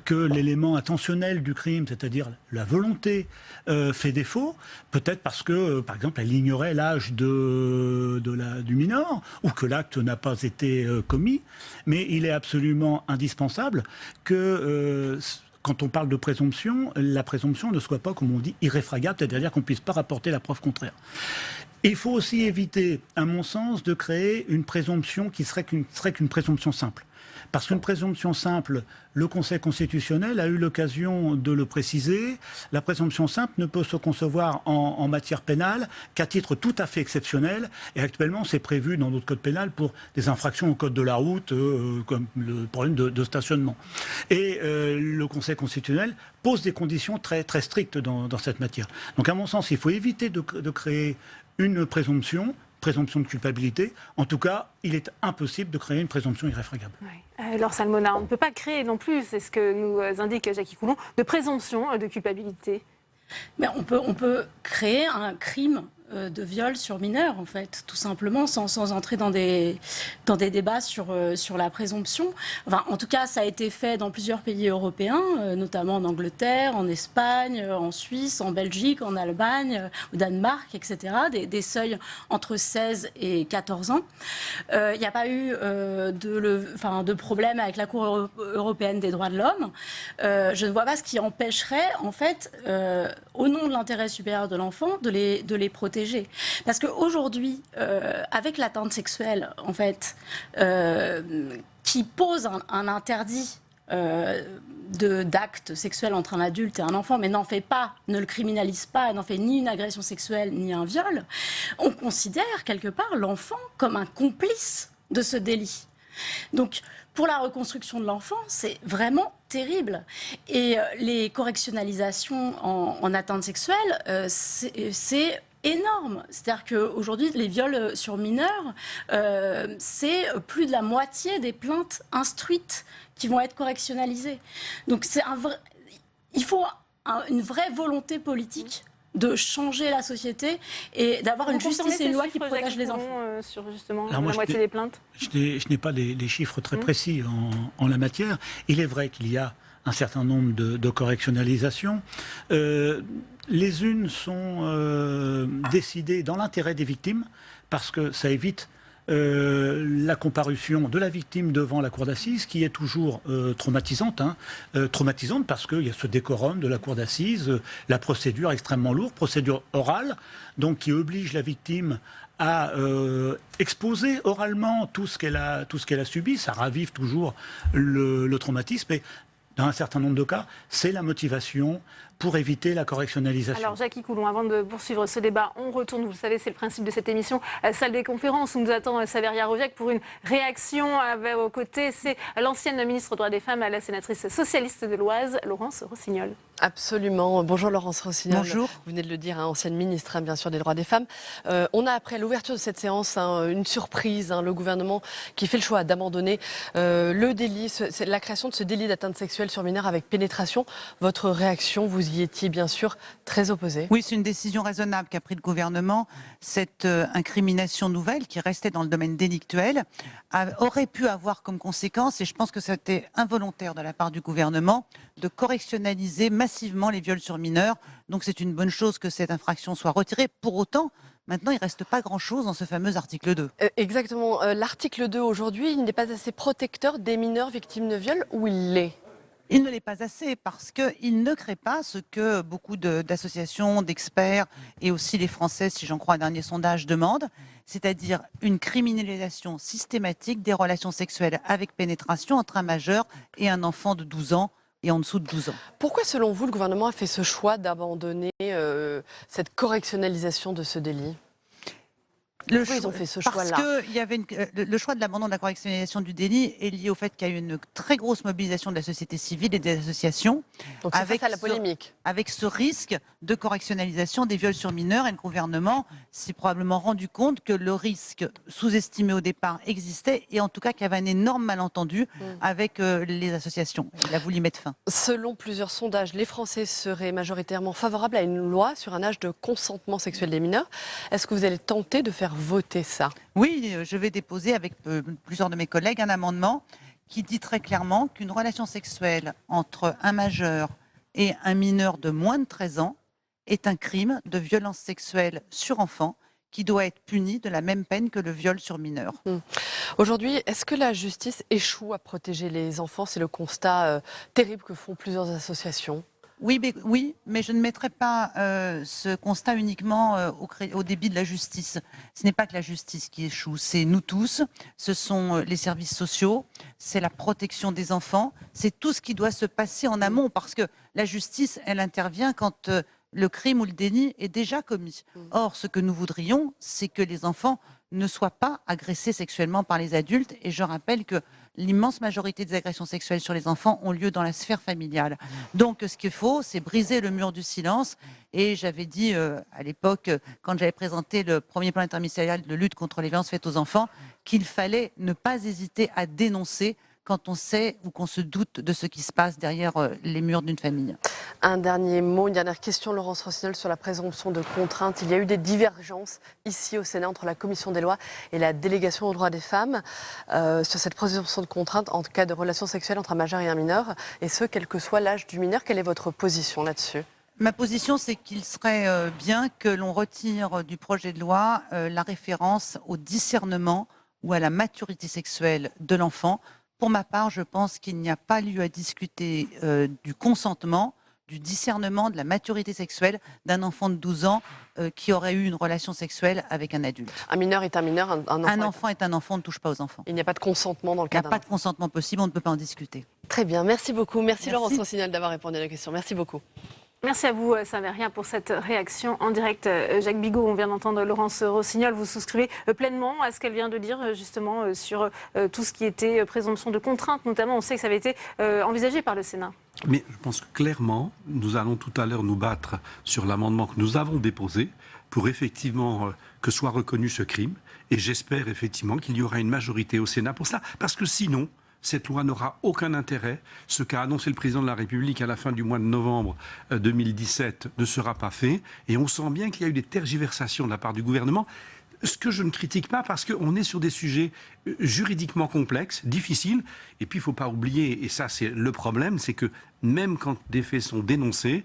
que l'élément intentionnel du crime, c'est-à-dire la volonté, fait défaut, peut-être parce que, par exemple, elle ignorait l'âge du mineur ou que l'acte n'a pas été commis. Mais il est absolument indispensable que... quand on parle de présomption, la présomption ne soit pas, comme on dit, irréfragable, c'est-à-dire qu'on ne puisse pas rapporter la preuve contraire. Il faut aussi éviter, à mon sens, de créer une présomption qui serait qu'une présomption simple. Parce qu'une présomption simple, le Conseil constitutionnel a eu l'occasion de le préciser, la présomption simple ne peut se concevoir en matière pénale qu'à titre tout à fait exceptionnel. Et actuellement, c'est prévu dans notre code pénal pour des infractions au code de la route, comme le problème de stationnement. Et le Conseil constitutionnel pose des conditions très, très strictes dans cette matière. Donc à mon sens, il faut éviter de créer une présomption de culpabilité. En tout cas, il est impossible de créer une présomption irréfragable. Oui. Laure Salmona, on ne peut pas créer non plus, c'est ce que nous indique Jackie Coulon, de présomption de culpabilité. Mais on peut créer un crime de viol sur mineur, en fait, tout simplement, sans entrer dans des débats sur la présomption. Enfin, en tout cas, ça a été fait dans plusieurs pays européens, notamment en Angleterre, en Espagne, en Suisse, en Belgique, en Allemagne, au Danemark, etc. Des seuils entre 16 et 14 ans. Il n'y a pas eu de problème avec la Cour européenne des droits de l'homme. Je ne vois pas ce qui empêcherait, en fait, au nom de l'intérêt supérieur de l'enfant, de les protéger. Parce qu'aujourd'hui, avec l'atteinte sexuelle, en fait, qui pose un interdit d'actes sexuels entre un adulte et un enfant, mais ne le criminalise pas, n'en fait ni une agression sexuelle ni un viol, on considère quelque part l'enfant comme un complice de ce délit. Donc, pour la reconstruction de l'enfant, c'est vraiment terrible. Et les correctionnalisations en atteinte sexuelle, c'est énorme. C'est-à-dire qu'aujourd'hui, les viols sur mineurs, c'est plus de la moitié des plaintes instruites qui vont être correctionnalisées. Donc il faut une vraie volonté politique de changer la société et d'avoir une justice et une loi qui protègent les enfants. Sur justement la moitié des plaintes. Je n'ai pas les chiffres très précis en la matière. Il est vrai qu'il y a un certain nombre de correctionnalisations. Les unes sont décidées dans l'intérêt des victimes, parce que ça évite la comparution de la victime devant la cour d'assises, qui est toujours traumatisante. Traumatisante parce qu'il y a ce décorum de la cour d'assises, la procédure extrêmement lourde, procédure orale, donc qui oblige la victime à exposer oralement tout ce qu'elle a subi. Ça ravive toujours le traumatisme. Et dans un certain nombre de cas, c'est la motivation pour éviter la correctionnalisation. Alors, Jackie Coulon, avant de poursuivre ce débat, on retourne, vous le savez, c'est le principe de cette émission, salle des conférences, où nous attend Saveria Rogiac pour une réaction aux côtés. C'est l'ancienne ministre des droits des femmes, la sénatrice socialiste de l'Oise, Laurence Rossignol. Absolument. Bonjour Laurence Rossignol. Bonjour. Vous venez de le dire, ancienne ministre bien sûr des droits des femmes. On a après l'ouverture de cette séance une surprise, le gouvernement qui fait le choix d'abandonner le délit, la création de ce délit d'atteinte sexuelle sur mineur avec pénétration. Votre réaction, vous y étiez bien sûr très opposée. Oui, c'est une décision raisonnable qu'a pris le gouvernement. Cette incrimination nouvelle qui restait dans le domaine délictuel aurait pu avoir comme conséquence, et je pense que c'était involontaire de la part du gouvernement, de correctionnaliser massivement les viols sur mineurs. Donc c'est une bonne chose que cette infraction soit retirée. Pour autant, maintenant, il ne reste pas grand-chose dans ce fameux article 2. Exactement. L'article 2 aujourd'hui, il n'est pas assez protecteur des mineurs victimes de viol, ou il l'est ? Il ne l'est pas assez parce qu'il ne crée pas ce que beaucoup d'associations, d'experts et aussi les Français, si j'en crois un dernier sondage, demandent, c'est-à-dire une criminalisation systématique des relations sexuelles avec pénétration entre un majeur et un enfant de 12 ans et en dessous de 12 ans. Pourquoi, selon vous, le gouvernement a fait ce choix d'abandonner cette correctionnalisation de ce délit ? Pourquoi ils ont fait ce choix-là ? Parce que le choix de l'abandon de la correctionnalisation du délit est lié au fait qu'il y a eu une très grosse mobilisation de la société civile et des associations. Donc c'est face à la polémique. Avec ce risque de correctionnalisation des viols sur mineurs, et le gouvernement s'est probablement rendu compte que le risque sous-estimé au départ existait et en tout cas qu'il y avait un énorme malentendu avec les associations. Il a voulu y mettre fin. Selon plusieurs sondages, les Français seraient majoritairement favorables à une loi sur un âge de consentement sexuel des mineurs. Est-ce que vous allez tenter de faire voter ça ? Oui, je vais déposer avec plusieurs de mes collègues un amendement qui dit très clairement qu'une relation sexuelle entre un majeur et un mineur de moins de 13 ans est un crime de violence sexuelle sur enfant qui doit être puni de la même peine que le viol sur mineur. Aujourd'hui, est-ce que la justice échoue à protéger les enfants ? C'est le constat terrible que font plusieurs associations. Oui, mais je ne mettrai pas ce constat uniquement au débit de la justice. Ce n'est pas que la justice qui échoue, c'est nous tous, ce sont les services sociaux, c'est la protection des enfants, c'est tout ce qui doit se passer en amont, parce que la justice, elle intervient quand le crime ou le délit est déjà commis. Or, ce que nous voudrions, c'est que les enfants ne soient pas agressés sexuellement par les adultes, et je rappelle que l'immense majorité des agressions sexuelles sur les enfants ont lieu dans la sphère familiale. Donc ce qu'il faut, c'est briser le mur du silence. Et j'avais dit à l'époque, quand j'avais présenté le premier plan interministériel de lutte contre les violences faites aux enfants, qu'il fallait ne pas hésiter à dénoncer quand on sait ou qu'on se doute de ce qui se passe derrière les murs d'une famille. Un dernier mot, une dernière question, Laurence Rossignol, sur la présomption de contrainte. Il y a eu des divergences ici au Sénat entre la Commission des lois et la délégation aux droits des femmes sur cette présomption de contrainte en cas de relation sexuelle entre un majeur et un mineur, et ce, quel que soit l'âge du mineur. Quelle est votre position là-dessus ? Ma position, c'est qu'il serait bien que l'on retire du projet de loi la référence au discernement ou à la maturité sexuelle de l'enfant. Pour ma part, je pense qu'il n'y a pas lieu à discuter du consentement, du discernement, de la maturité sexuelle d'un enfant de 12 ans qui aurait eu une relation sexuelle avec un adulte. Un mineur est un mineur, un enfant est un enfant, on ne touche pas aux enfants. Il n'y a pas de consentement dans le cas d'un enfant. Il n'y a pas de consentement possible, on ne peut pas en discuter. Très bien, merci beaucoup. Merci. Laurence Rossignol d'avoir répondu à la question. Merci beaucoup. Merci à vous, Saveria, pour cette réaction en direct. Jacques Bigot, on vient d'entendre Laurence Rossignol. Vous souscrivez pleinement à ce qu'elle vient de dire, justement, sur tout ce qui était présomption de contrainte, notamment. On sait que ça avait été envisagé par le Sénat. Mais je pense que clairement, nous allons tout à l'heure nous battre sur l'amendement que nous avons déposé pour effectivement que soit reconnu ce crime. Et j'espère effectivement qu'il y aura une majorité au Sénat pour ça. Parce que sinon, cette loi n'aura aucun intérêt. Ce qu'a annoncé le président de la République à la fin du mois de novembre 2017 ne sera pas fait. Et on sent bien qu'il y a eu des tergiversations de la part du gouvernement. Ce que je ne critique pas parce qu'on est sur des sujets juridiquement complexes, difficiles. Et puis il ne faut pas oublier, et ça c'est le problème, c'est que même quand des faits sont dénoncés,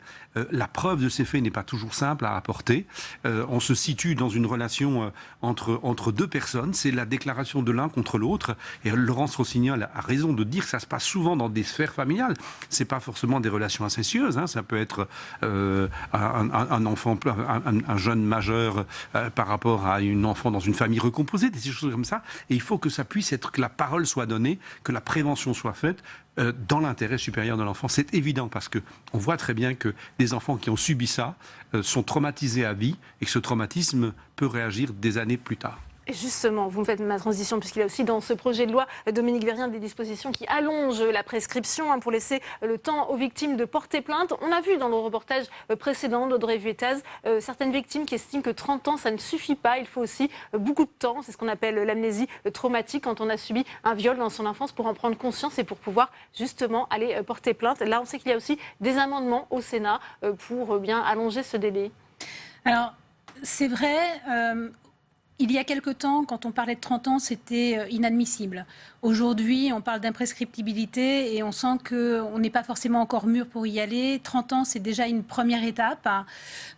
la preuve de ces faits n'est pas toujours simple à apporter. On se situe dans une relation entre deux personnes, c'est la déclaration de l'un contre l'autre. Et Laurence Rossignol a raison de dire que ça se passe souvent dans des sphères familiales. C'est pas forcément des relations incestueuses, ça peut être un enfant, un jeune majeur par rapport à une enfant dans une famille recomposée, des choses comme ça. Et il faut que ça puisse être, que la parole soit donnée, que la prévention soit faite dans l'intérêt supérieur de l'enfant. C'est évident parce que on voit très bien que des enfants qui ont subi ça sont traumatisés à vie et que ce traumatisme peut réagir des années plus tard. Et justement, vous me faites ma transition, puisqu'il y a aussi dans ce projet de loi, Dominique Vérien, des dispositions qui allongent la prescription pour laisser le temps aux victimes de porter plainte. On a vu dans le reportage précédent d'Audrey Vuettaz certaines victimes qui estiment que 30 ans, ça ne suffit pas. Il faut aussi beaucoup de temps. C'est ce qu'on appelle l'amnésie traumatique quand on a subi un viol dans son enfance, pour en prendre conscience et pour pouvoir justement aller porter plainte. Là, on sait qu'il y a aussi des amendements au Sénat pour bien allonger ce délai. Alors, c'est vrai... Il y a quelque temps, quand on parlait de 30 ans, c'était inadmissible. Aujourd'hui, on parle d'imprescriptibilité et on sent qu'on n'est pas forcément encore mûr pour y aller. 30 ans, c'est déjà une première étape.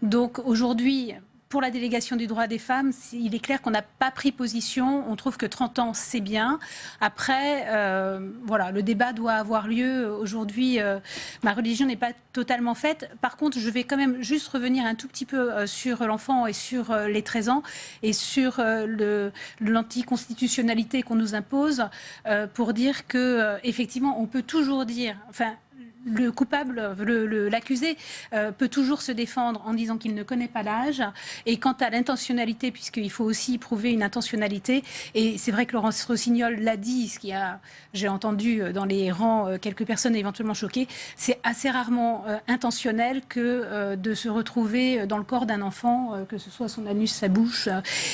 Donc aujourd'hui, pour la délégation du droit des femmes, il est clair qu'on n'a pas pris position. On trouve que 30 ans, c'est bien. Après, voilà, le débat doit avoir lieu. Aujourd'hui, ma religion n'est pas totalement faite. Par contre, je vais quand même juste revenir un tout petit peu sur l'enfant et sur les 13 ans et sur l'anticonstitutionnalité qu'on nous impose pour dire que effectivement, on peut toujours dire... Le coupable, l'accusé peut toujours se défendre en disant qu'il ne connaît pas l'âge. Et quant à l'intentionnalité, puisqu'il faut aussi prouver une intentionnalité, et c'est vrai que Laurence Rossignol l'a dit, ce qui a, j'ai entendu dans les rangs quelques personnes éventuellement choquées, c'est assez rarement intentionnel que de se retrouver dans le corps d'un enfant, que ce soit son anus, sa bouche.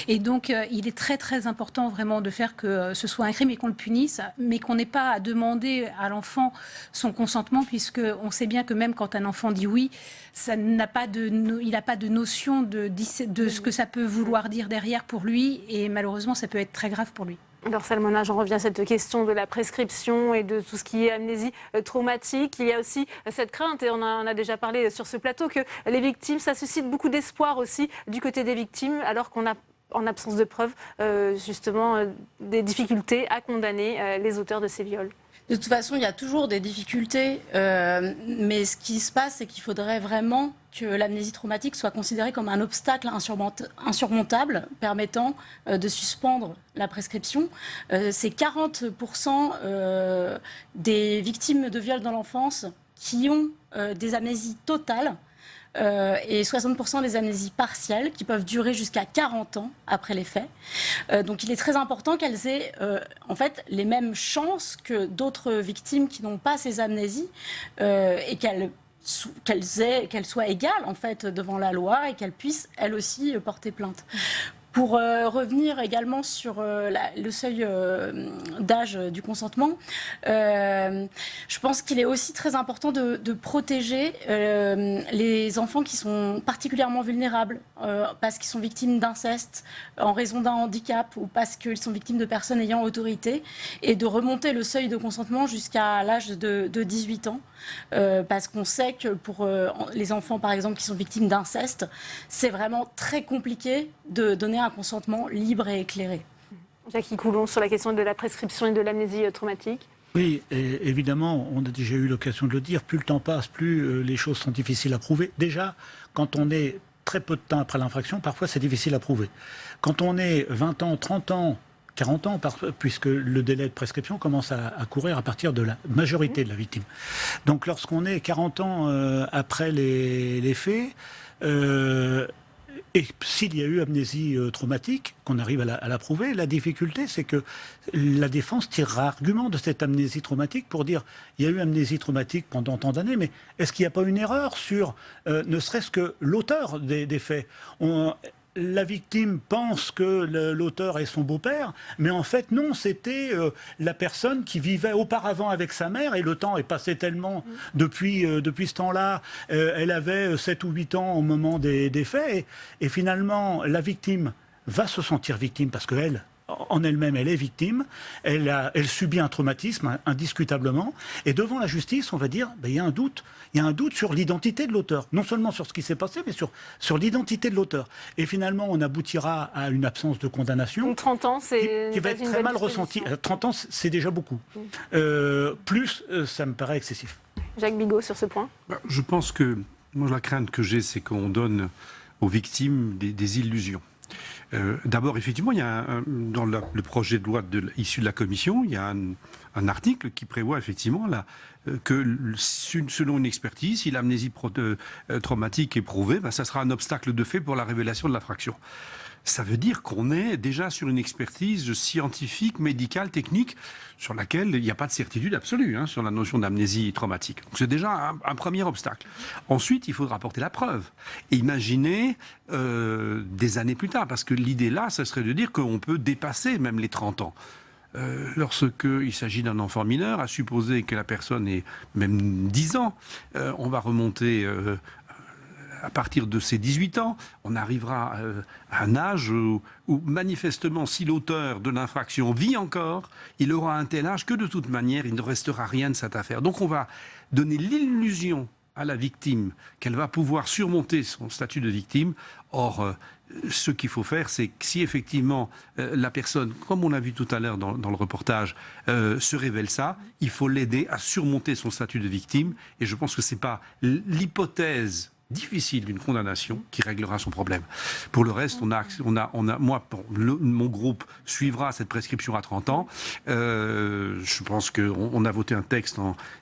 Et donc, il est très très important vraiment de faire que ce soit un crime et qu'on le punisse, mais qu'on n'ait pas à demander à l'enfant son consentement, puisqu'on sait bien que même quand un enfant dit oui, il n'a pas de notion de ce que ça peut vouloir dire derrière pour lui, et malheureusement, ça peut être très grave pour lui. Alors Salmona, j'en reviens à cette question de la prescription et de tout ce qui est amnésie traumatique. Il y a aussi cette crainte, et on en a déjà parlé sur ce plateau, que les victimes, ça suscite beaucoup d'espoir aussi du côté des victimes, alors qu'on a, en absence de preuves, justement, des difficultés à condamner les auteurs de ces viols. De toute façon, il y a toujours des difficultés, mais ce qui se passe, c'est qu'il faudrait vraiment que l'amnésie traumatique soit considérée comme un obstacle insurmontable permettant de suspendre la prescription. C'est 40% des victimes de viols dans l'enfance qui ont des amnésies totales. Et 60% des amnésies partielles qui peuvent durer jusqu'à 40 ans après les faits. Donc il est très important qu'elles aient en fait les mêmes chances que d'autres victimes qui n'ont pas ces amnésies et qu'elles soient égales en fait devant la loi et qu'elles puissent elles aussi porter plainte. Pour revenir également sur le seuil d'âge du consentement, je pense qu'il est aussi très important de protéger les enfants qui sont particulièrement vulnérables parce qu'ils sont victimes d'inceste en raison d'un handicap ou parce qu'ils sont victimes de personnes ayant autorité, et de remonter le seuil de consentement jusqu'à l'âge de 18 ans. Parce qu'on sait que pour les enfants, par exemple, qui sont victimes d'inceste, c'est vraiment très compliqué de donner un consentement libre et éclairé. Jackie Coulon, sur la question de la prescription et de l'amnésie traumatique. Oui, et évidemment, on a déjà eu l'occasion de le dire, plus le temps passe, plus les choses sont difficiles à prouver. Déjà, quand on est très peu de temps après l'infraction, parfois c'est difficile à prouver. Quand on est 20 ans, 30 ans, 40 ans, puisque le délai de prescription commence à courir à partir de la majorité de la victime. Donc lorsqu'on est 40 ans après les faits, et s'il y a eu amnésie traumatique, qu'on arrive à la prouver, la difficulté, c'est que la défense tirera argument de cette amnésie traumatique pour dire il y a eu amnésie traumatique pendant tant d'années, mais est-ce qu'il n'y a pas une erreur sur ne serait-ce que l'auteur des faits? La victime pense que l'auteur est son beau-père, mais en fait non, c'était la personne qui vivait auparavant avec sa mère, et le temps est passé tellement depuis ce temps-là. Elle avait 7 ou 8 ans au moment des faits, et finalement la victime va se sentir victime parce qu'elle, en elle-même, elle est victime, elle subit un traumatisme indiscutablement, et devant la justice, on va dire, il y a un doute sur l'identité de l'auteur, non seulement sur ce qui s'est passé, mais sur l'identité de l'auteur. Et finalement, on aboutira à une absence de condamnation. Donc 30 ans, c'est qui va être très mal ressentie. 30 ans, c'est déjà beaucoup. Plus, ça me paraît excessif. Jacques Bigot, sur ce point. Je pense que, moi, la crainte que j'ai, c'est qu'on donne aux victimes des illusions. D'abord, effectivement, il y a dans le projet de loi issu de la Commission, il y a un article qui prévoit effectivement que selon une expertise, si l'amnésie traumatique est prouvée, ça sera un obstacle de fait pour la révélation de l'infraction. ça veut dire qu'on est déjà sur une expertise scientifique, médicale, technique, sur laquelle il n'y a pas de certitude absolue sur la notion d'amnésie traumatique. Donc c'est déjà un premier obstacle. Ensuite, il faudra apporter la preuve. Et imaginez des années plus tard, parce que l'idée là, ce serait de dire qu'on peut dépasser même les 30 ans. Lorsqu'il s'agit d'un enfant mineur, à supposer que la personne ait même 10 ans, on va remonter à partir de ses 18 ans, on arrivera à un âge où manifestement, si l'auteur de l'infraction vit encore, il aura un tel âge que de toute manière, il ne restera rien de cette affaire. Donc on va donner l'illusion à la victime qu'elle va pouvoir surmonter son statut de victime. Or, ce qu'il faut faire, c'est que si effectivement la personne, comme on l'a vu tout à l'heure dans le reportage, se révèle ça, il faut l'aider à surmonter son statut de victime. Et je pense que ce n'est pas l'hypothèse difficile d'une condamnation qui réglera son problème. Pour le reste, mon groupe suivra cette prescription à 30 ans. Je pense qu'on a voté un texte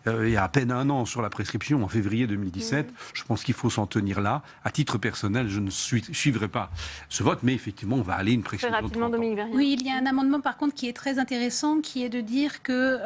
il y a à peine un an sur la prescription, en février 2017. Je pense qu'il faut s'en tenir là. À titre personnel, je ne suivrai pas ce vote, mais effectivement, on va aller une prescription de 30 ans. Oui, il y a un amendement par contre qui est très intéressant, qui est de dire que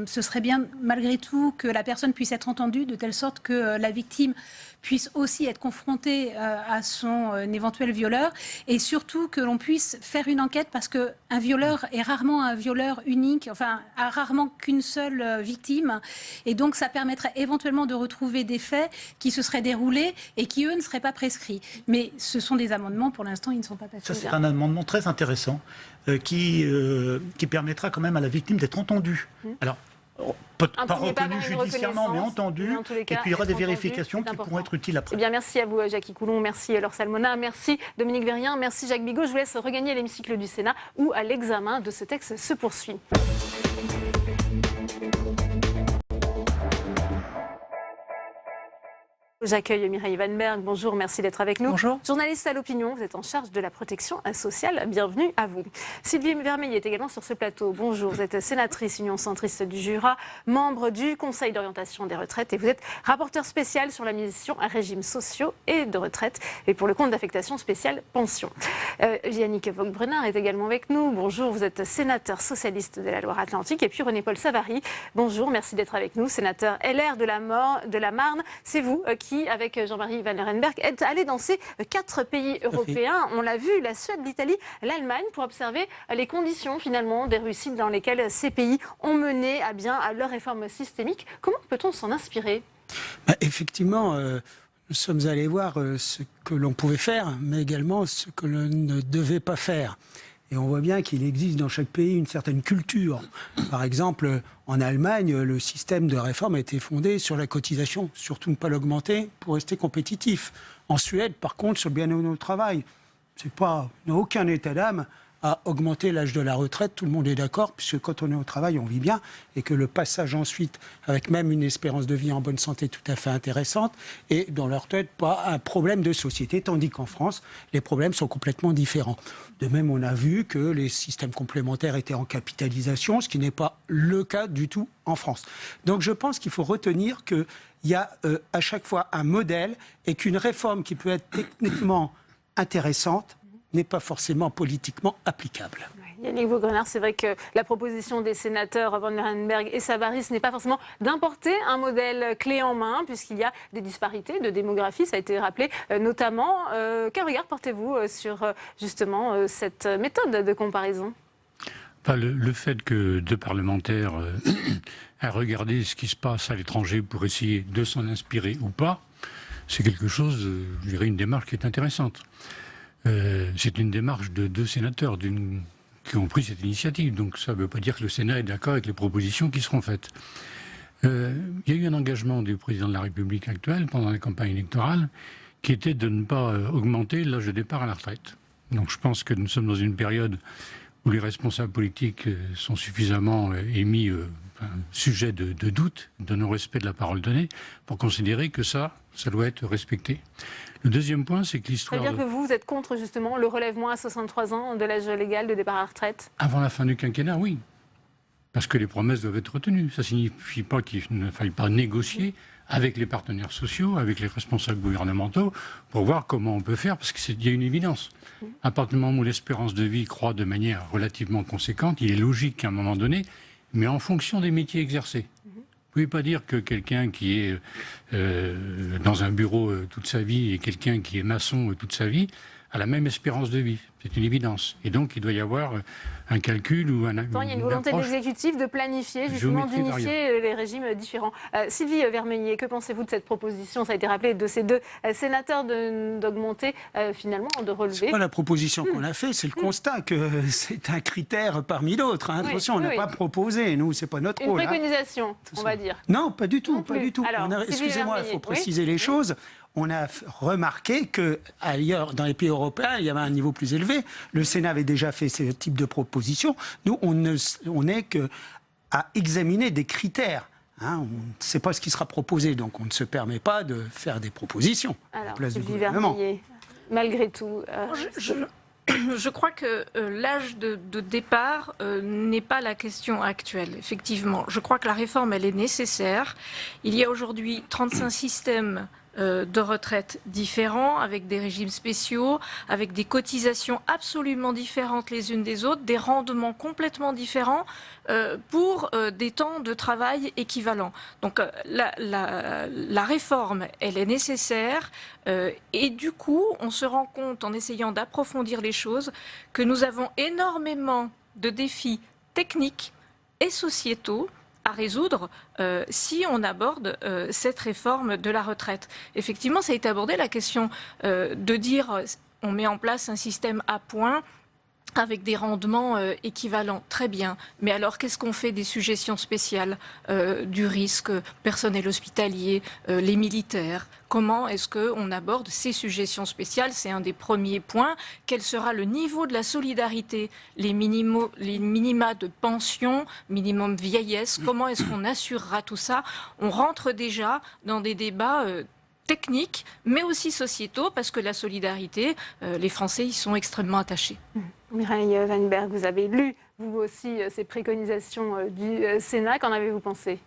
ce serait bien malgré tout que la personne puisse être entendue de telle sorte que la victime puisse aussi être confronté à son éventuel violeur et surtout que l'on puisse faire une enquête parce qu'un violeur est rarement un violeur unique, enfin a rarement qu'une seule victime et donc ça permettrait éventuellement de retrouver des faits qui se seraient déroulés et qui eux ne seraient pas prescrits. Mais ce sont des amendements, pour l'instant ils ne sont pas passés. Ça c'est un amendement très intéressant qui permettra quand même à la victime d'être entendue. Alors, pas reconnu judiciairement, mais entendu. Et puis il y aura des vérifications qui pourront être utiles après. Eh bien, merci à vous, Jackie Coulon. Merci, Laure Salmona. Merci, Dominique Vérien. Merci, Jacques Bigot. Je vous laisse regagner l'hémicycle du Sénat où l'examen de ce texte se poursuit. J'accueille Mireille Vanberg. Bonjour, merci d'être avec nous. Bonjour. Journaliste à l'opinion, vous êtes en charge de la protection sociale. Bienvenue à vous. Sylvie Vermeillet est également sur ce plateau. Bonjour, vous êtes sénatrice Union centriste du Jura, membre du Conseil d'orientation des retraites et vous êtes rapporteur spécial sur la mission à régimes sociaux et de retraite et pour le compte d'affectation spéciale pension. Yannick Vogt-Brenard est également avec nous. Bonjour, vous êtes sénateur socialiste de la Loire-Atlantique et puis René-Paul Savary. Bonjour, merci d'être avec nous, sénateur LR de la Marne. C'est vous qui, avec Jean-Marie Van Lerenberg, êtes allé dans ces 4 pays européens. On l'a vu, la Suède, l'Italie, l'Allemagne, pour observer les conditions finalement des réussites dans lesquelles ces pays ont mené à bien à leur réforme systémique. Comment peut-on s'en inspirer ? Effectivement, nous sommes allés voir ce que l'on pouvait faire, mais également ce que l'on ne devait pas faire. Et on voit bien qu'il existe dans chaque pays une certaine culture. Par exemple, en Allemagne, le système de réforme a été fondé sur la cotisation, surtout ne pas l'augmenter pour rester compétitif. En Suède, par contre, sur le bien-être au travail, il n'y a aucun état d'âme à augmenter l'âge de la retraite, tout le monde est d'accord, puisque quand on est au travail, on vit bien, et que le passage ensuite, avec même une espérance de vie en bonne santé tout à fait intéressante, est dans leur tête pas un problème de société, tandis qu'en France, les problèmes sont complètement différents. De même, on a vu que les systèmes complémentaires étaient en capitalisation, ce qui n'est pas le cas du tout en France. Donc je pense qu'il faut retenir qu'il y a à chaque fois un modèle, et qu'une réforme qui peut être techniquement intéressante, n'est pas forcément politiquement applicable. Yannick Vogt-Brenard, c'est vrai que la proposition des sénateurs Van Lerenberg et Savary, ce n'est pas forcément d'importer un modèle clé en main, puisqu'il y a des disparités de démographie, ça a été rappelé notamment. Quel regard portez-vous sur justement cette méthode de comparaison ? Le fait que 2 parlementaires aient regardé ce qui se passe à l'étranger pour essayer de s'en inspirer ou pas, c'est quelque chose, je dirais, une démarche qui est intéressante. C'est une démarche de 2 sénateurs qui ont pris cette initiative. Donc ça ne veut pas dire que le Sénat est d'accord avec les propositions qui seront faites. Il y a eu un engagement du président de la République actuelle pendant la campagne électorale qui était de ne pas augmenter l'âge de départ à la retraite. Donc je pense que nous sommes dans une période où les responsables politiques sont suffisamment émis sujet de doute, de non-respect de la parole donnée, pour considérer que ça doit être respecté. Le deuxième point, c'est que l'histoire... C'est-à-dire que vous êtes contre justement le relèvement à 63 ans de l'âge légal de départ à la retraite ? Avant la fin du quinquennat, oui. Parce que les promesses doivent être tenues. Ça ne signifie pas qu'il ne faille pas négocier avec les partenaires sociaux, avec les responsables gouvernementaux, pour voir comment on peut faire, parce qu'il y a une évidence. À partir du moment où l'espérance de vie croît de manière relativement conséquente, il est logique qu'à un moment donné, mais en fonction des métiers exercés. Vous ne pouvez pas dire que quelqu'un qui est dans un bureau toute sa vie et quelqu'un qui est maçon toute sa vie a la même espérance de vie. C'est une évidence. Et donc, il doit y avoir un calcul ou un... Il y a une volonté de l'exécutif de planifier, justement, d'unifier les régimes différents. Sylvie Vermeillet, que pensez-vous de cette proposition? Ça a été rappelé de ces deux sénateurs d'augmenter, finalement, de relever. C'est pas la proposition qu'on a fait, c'est le constat que c'est un critère parmi d'autres. Hein. Attention, on n'a pas proposé, nous, c'est pas notre rôle. Une préconisation, on va dire. Non, pas du tout, pas du tout. Excusez-moi, il faut préciser les choses. On a remarqué qu'ailleurs, dans les pays européens, il y avait un niveau plus élevé. Le Sénat avait déjà fait ce type de propositions. Nous, on n'est qu'à examiner des critères. Hein, on ne sait pas ce qui sera proposé, donc on ne se permet pas de faire des propositions. Alors, à la place du gouvernement. Vermeillet, malgré tout... Je crois que l'âge de départ n'est pas la question actuelle, effectivement. Je crois que la réforme, elle est nécessaire. Il y a aujourd'hui 35 systèmes de retraite différents, avec des régimes spéciaux, avec des cotisations absolument différentes les unes des autres, des rendements complètement différents pour des temps de travail équivalents. Donc la réforme, elle est nécessaire et du coup, on se rend compte en essayant d'approfondir les choses que nous avons énormément de défis techniques et sociétaux à résoudre si on aborde cette réforme de la retraite. Effectivement, ça a été abordé, la question de dire on met en place un système à points avec des rendements équivalents. Très bien. Mais alors, qu'est-ce qu'on fait des suggestions spéciales du risque, personnel hospitalier, les militaires? Comment est-ce qu'on aborde ces suggestions spéciales? C'est un des premiers points. Quel sera le niveau de la solidarité? Les minima de pension, minimum vieillesse, comment est-ce qu'on assurera tout ça? On rentre déjà dans des débats techniques, mais aussi sociétaux, parce que la solidarité, les Français y sont extrêmement attachés. Mireille Weinberg, vous avez lu, vous aussi, ces préconisations du Sénat. Qu'en avez-vous pensé?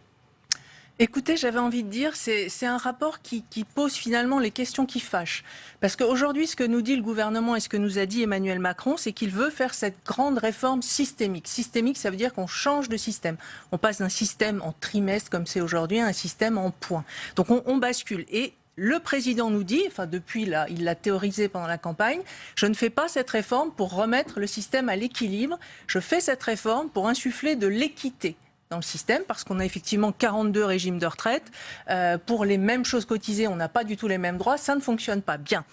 Écoutez, j'avais envie de dire, c'est un rapport qui pose finalement les questions qui fâchent. Parce qu'aujourd'hui, ce que nous dit le gouvernement et ce que nous a dit Emmanuel Macron, c'est qu'il veut faire cette grande réforme systémique. Systémique, ça veut dire qu'on change de système. On passe d'un système en trimestre, comme c'est aujourd'hui, à un système en points. Donc on bascule. Et le président nous dit, enfin depuis là, il l'a théorisé pendant la campagne, je ne fais pas cette réforme pour remettre le système à l'équilibre, je fais cette réforme pour insuffler de l'équité dans le système, parce qu'on a effectivement 42 régimes de retraite. Pour les mêmes choses cotisées, on n'a pas du tout les mêmes droits, ça ne fonctionne pas bien.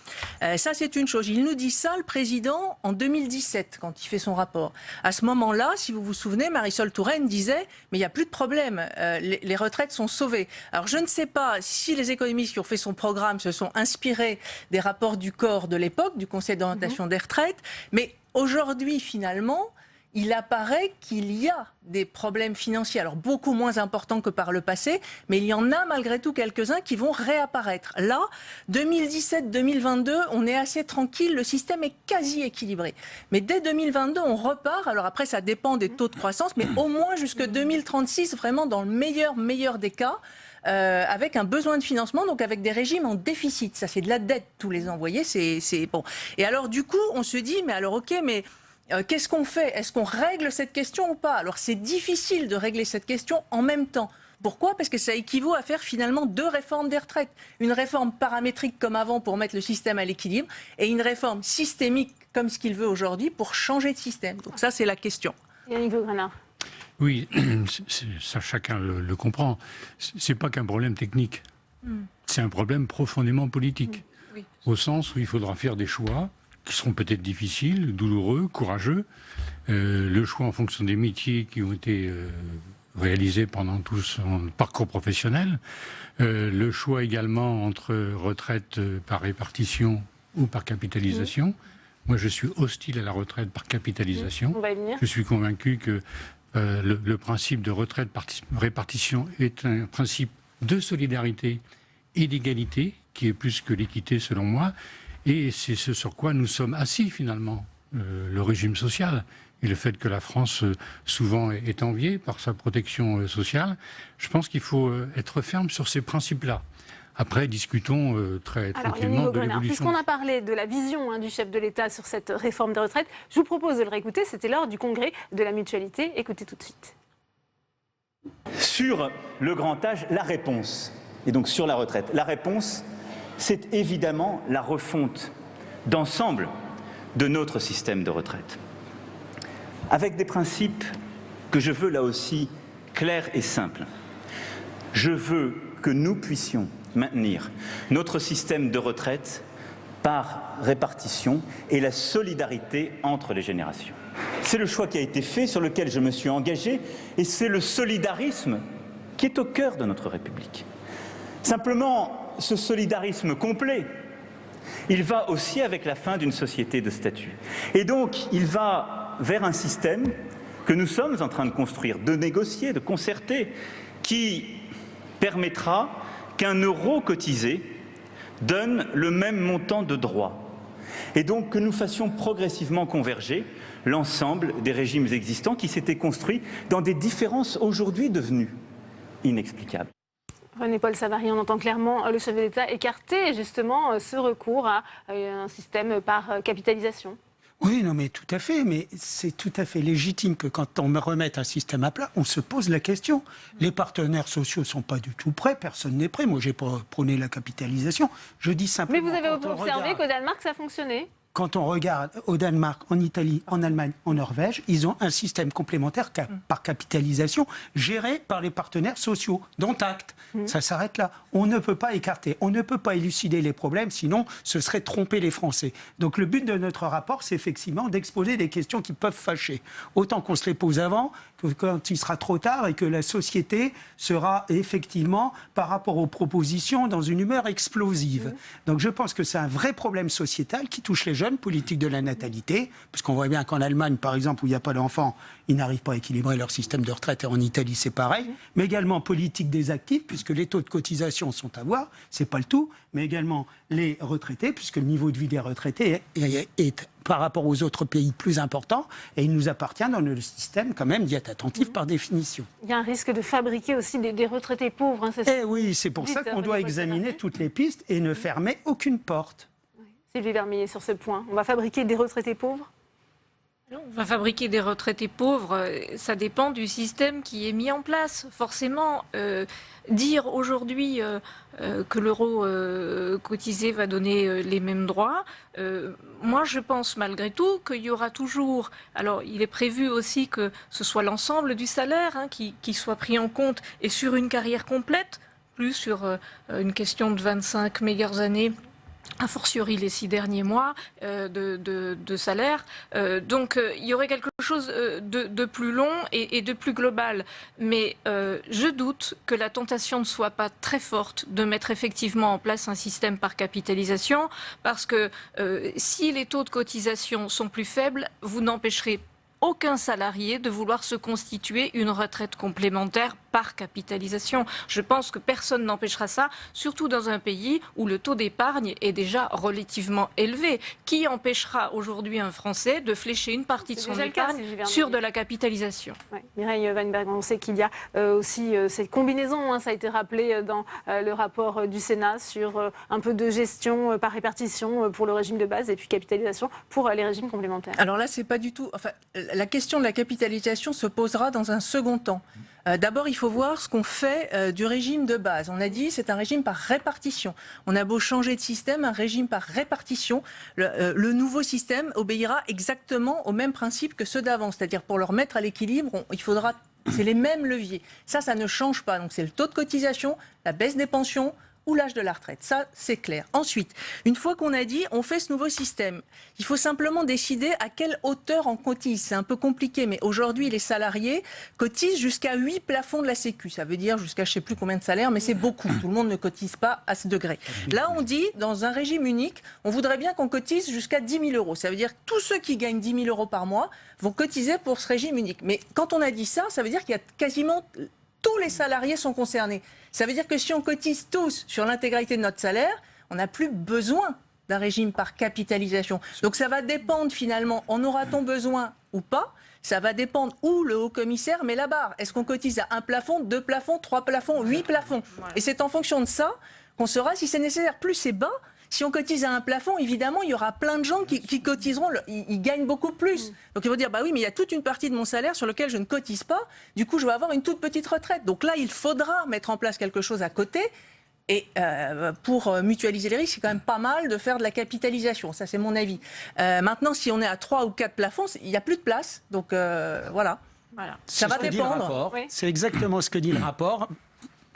Ça, c'est une chose. Il nous dit ça, le président, en 2017, quand il fait son rapport. À ce moment-là, si vous vous souvenez, Marisol Touraine disait « mais il n'y a plus de problème, les retraites sont sauvées ». Alors, je ne sais pas si les économistes qui ont fait son programme se sont inspirés des rapports du corps de l'époque, du Conseil d'orientation des retraites, mais aujourd'hui, finalement, il apparaît qu'il y a des problèmes financiers, alors beaucoup moins importants que par le passé, mais il y en a malgré tout quelques-uns qui vont réapparaître. Là, 2017-2022, on est assez tranquille, le système est quasi équilibré. Mais dès 2022, on repart, alors après ça dépend des taux de croissance, mais au moins jusque 2036, vraiment dans le meilleur des cas, avec un besoin de financement, donc avec des régimes en déficit. Ça, c'est de la dette, tous les ans, vous voyez, c'est bon. Et alors du coup, on se dit, mais alors ok, mais... qu'est-ce qu'on fait? Est-ce qu'on règle cette question ou pas? Alors c'est difficile de régler cette question en même temps. Pourquoi? Parce que ça équivaut à faire finalement deux réformes des retraites. Une réforme paramétrique comme avant pour mettre le système à l'équilibre et une réforme systémique comme ce qu'il veut aujourd'hui pour changer de système. Donc ça, c'est la question. Yannick Vaugrenard. Oui, ça chacun le comprend. C'est pas qu'un problème technique. C'est un problème profondément politique. Oui. Au sens où il faudra faire des choix qui seront peut-être difficiles, douloureux, courageux. Le choix en fonction des métiers qui ont été réalisés pendant tout son parcours professionnel. Le choix également entre retraite par répartition ou par capitalisation. Moi, je suis hostile à la retraite par capitalisation. On va y venir. Je suis convaincu que le principe de retraite par répartition est un principe de solidarité et d'égalité, qui est plus que l'équité selon moi. Et c'est ce sur quoi nous sommes assis finalement, le régime social, et le fait que la France souvent est enviée par sa protection sociale, je pense qu'il faut être ferme sur ces principes-là. Après, discutons très tranquillement de l'évolution. Puisqu'on a parlé de la vision du chef de l'État sur cette réforme des retraites, je vous propose de le réécouter. C'était lors du congrès de la Mutualité. Écoutez tout de suite. Sur le grand âge, la réponse, et donc sur la retraite, la réponse, c'est évidemment la refonte d'ensemble de notre système de retraite, avec des principes que je veux là aussi clairs et simples. Je veux que nous puissions maintenir notre système de retraite par répartition et la solidarité entre les générations. C'est le choix qui a été fait, sur lequel je me suis engagé, et c'est le solidarisme qui est au cœur de notre République. Simplement, ce solidarisme complet, il va aussi avec la fin d'une société de statut. Et donc, il va vers un système que nous sommes en train de construire, de négocier, de concerter, qui permettra qu'un euro cotisé donne le même montant de droits. Et donc que nous fassions progressivement converger l'ensemble des régimes existants qui s'étaient construits dans des différences aujourd'hui devenues inexplicables. René-Paul Savary, on entend clairement le chef de l'État écarter justement ce recours à un système par capitalisation. Oui, non, mais tout à fait. Mais c'est tout à fait légitime que quand on me remette un système à plat, on se pose la question. Les partenaires sociaux ne sont pas du tout prêts. Personne n'est prêt. Moi, je n'ai pas prôné la capitalisation. Je dis simplement... Mais vous avez observé qu'au Danemark, ça a fonctionné. Quand on regarde au Danemark, en Italie, en Allemagne, en Norvège, ils ont un système complémentaire par capitalisation géré par les partenaires sociaux, dont acte. Ça s'arrête là. On ne peut pas écarter, on ne peut pas élucider les problèmes, sinon ce serait tromper les Français. Donc le but de notre rapport, c'est effectivement d'exposer des questions qui peuvent fâcher. Autant qu'on se les pose avant, que quand il sera trop tard et que la société sera effectivement, par rapport aux propositions, dans une humeur explosive. Donc je pense que c'est un vrai problème sociétal qui touche les jeunes, politique de la natalité, parce qu'on voit bien qu'en Allemagne, par exemple, où il n'y a pas d'enfants, ils n'arrivent pas à équilibrer leur système de retraite, et en Italie, c'est pareil, mais également politique des actifs, puisque les taux de cotisation sont à voir, c'est pas le tout, mais également les retraités, puisque le niveau de vie des retraités est par rapport aux autres pays plus important, et il nous appartient dans le système quand même d'y être attentif par définition. Il y a un risque de fabriquer aussi des retraités pauvres. Eh oui, c'est pour ça qu'on doit examiner toutes les pistes et ne fermer aucune porte. Sylvie Vermeillet, sur ce point, on va fabriquer des retraités pauvres ? On va fabriquer des retraités pauvres, ça dépend du système qui est mis en place. Forcément, dire aujourd'hui que l'euro cotisé va donner les mêmes droits, moi je pense malgré tout qu'il y aura toujours... Alors il est prévu aussi que ce soit l'ensemble du salaire qui soit pris en compte et sur une carrière complète, plus sur une question de 25 meilleures années, a fortiori les 6 derniers mois de salaire. Donc il y aurait quelque chose de plus long et de plus global. Mais je doute que la tentation ne soit pas très forte de mettre effectivement en place un système par capitalisation, parce que si les taux de cotisation sont plus faibles, vous n'empêcherez aucun salarié de vouloir se constituer une retraite complémentaire par capitalisation. Je pense que personne n'empêchera ça, surtout dans un pays où le taux d'épargne est déjà relativement élevé. Qui empêchera aujourd'hui un Français de flécher une partie de son épargne sur de la capitalisation ? Mireille Weinberg, on sait qu'il y a aussi cette combinaison, ça a été rappelé dans le rapport du Sénat sur un peu de gestion par répartition pour le régime de base et puis capitalisation pour les régimes complémentaires. Alors là, c'est pas du tout... Enfin, la question de la capitalisation se posera dans un second temps. D'abord, il faut voir ce qu'on fait du régime de base. On a dit c'est un régime par répartition. On a beau changer de système, un régime par répartition, le nouveau système obéira exactement au même principe que ceux d'avant. C'est-à-dire pour le remettre à l'équilibre, il faudra... C'est les mêmes leviers. Ça ne change pas. Donc c'est le taux de cotisation, la baisse des pensions ou l'âge de la retraite. Ça, c'est clair. Ensuite, une fois qu'on a dit, on fait ce nouveau système, il faut simplement décider à quelle hauteur on cotise. C'est un peu compliqué, mais aujourd'hui, les salariés cotisent jusqu'à 8 plafonds de la Sécu. Ça veut dire jusqu'à je ne sais plus combien de salaires, mais c'est beaucoup. Tout le monde ne cotise pas à ce degré. Là, on dit, dans un régime unique, on voudrait bien qu'on cotise jusqu'à 10 000 euros. Ça veut dire que tous ceux qui gagnent 10 000 euros par mois vont cotiser pour ce régime unique. Mais quand on a dit ça, ça veut dire qu'il y a quasiment... Tous les salariés sont concernés. Ça veut dire que si on cotise tous sur l'intégralité de notre salaire, on n'a plus besoin d'un régime par capitalisation. Donc ça va dépendre finalement, en aura-t-on besoin ou pas, ça va dépendre où le haut-commissaire met la barre. Est-ce qu'on cotise à 1 plafond, 2 plafonds, 3 plafonds, 8 plafonds? Et c'est en fonction de ça qu'on saura si c'est nécessaire. Plus c'est bas, si on cotise à un plafond, évidemment, il y aura plein de gens qui cotiseront, ils gagnent beaucoup plus. Donc ils vont dire, bah oui, mais il y a toute une partie de mon salaire sur lequel je ne cotise pas, du coup je vais avoir une toute petite retraite. Donc là, il faudra mettre en place quelque chose à côté. Et pour mutualiser les risques, c'est quand même pas mal de faire de la capitalisation. Ça, c'est mon avis. Maintenant, si on est à 3 ou 4 plafonds, il n'y a plus de place. Donc voilà. Ça va dépendre. C'est exactement ce que dit le rapport.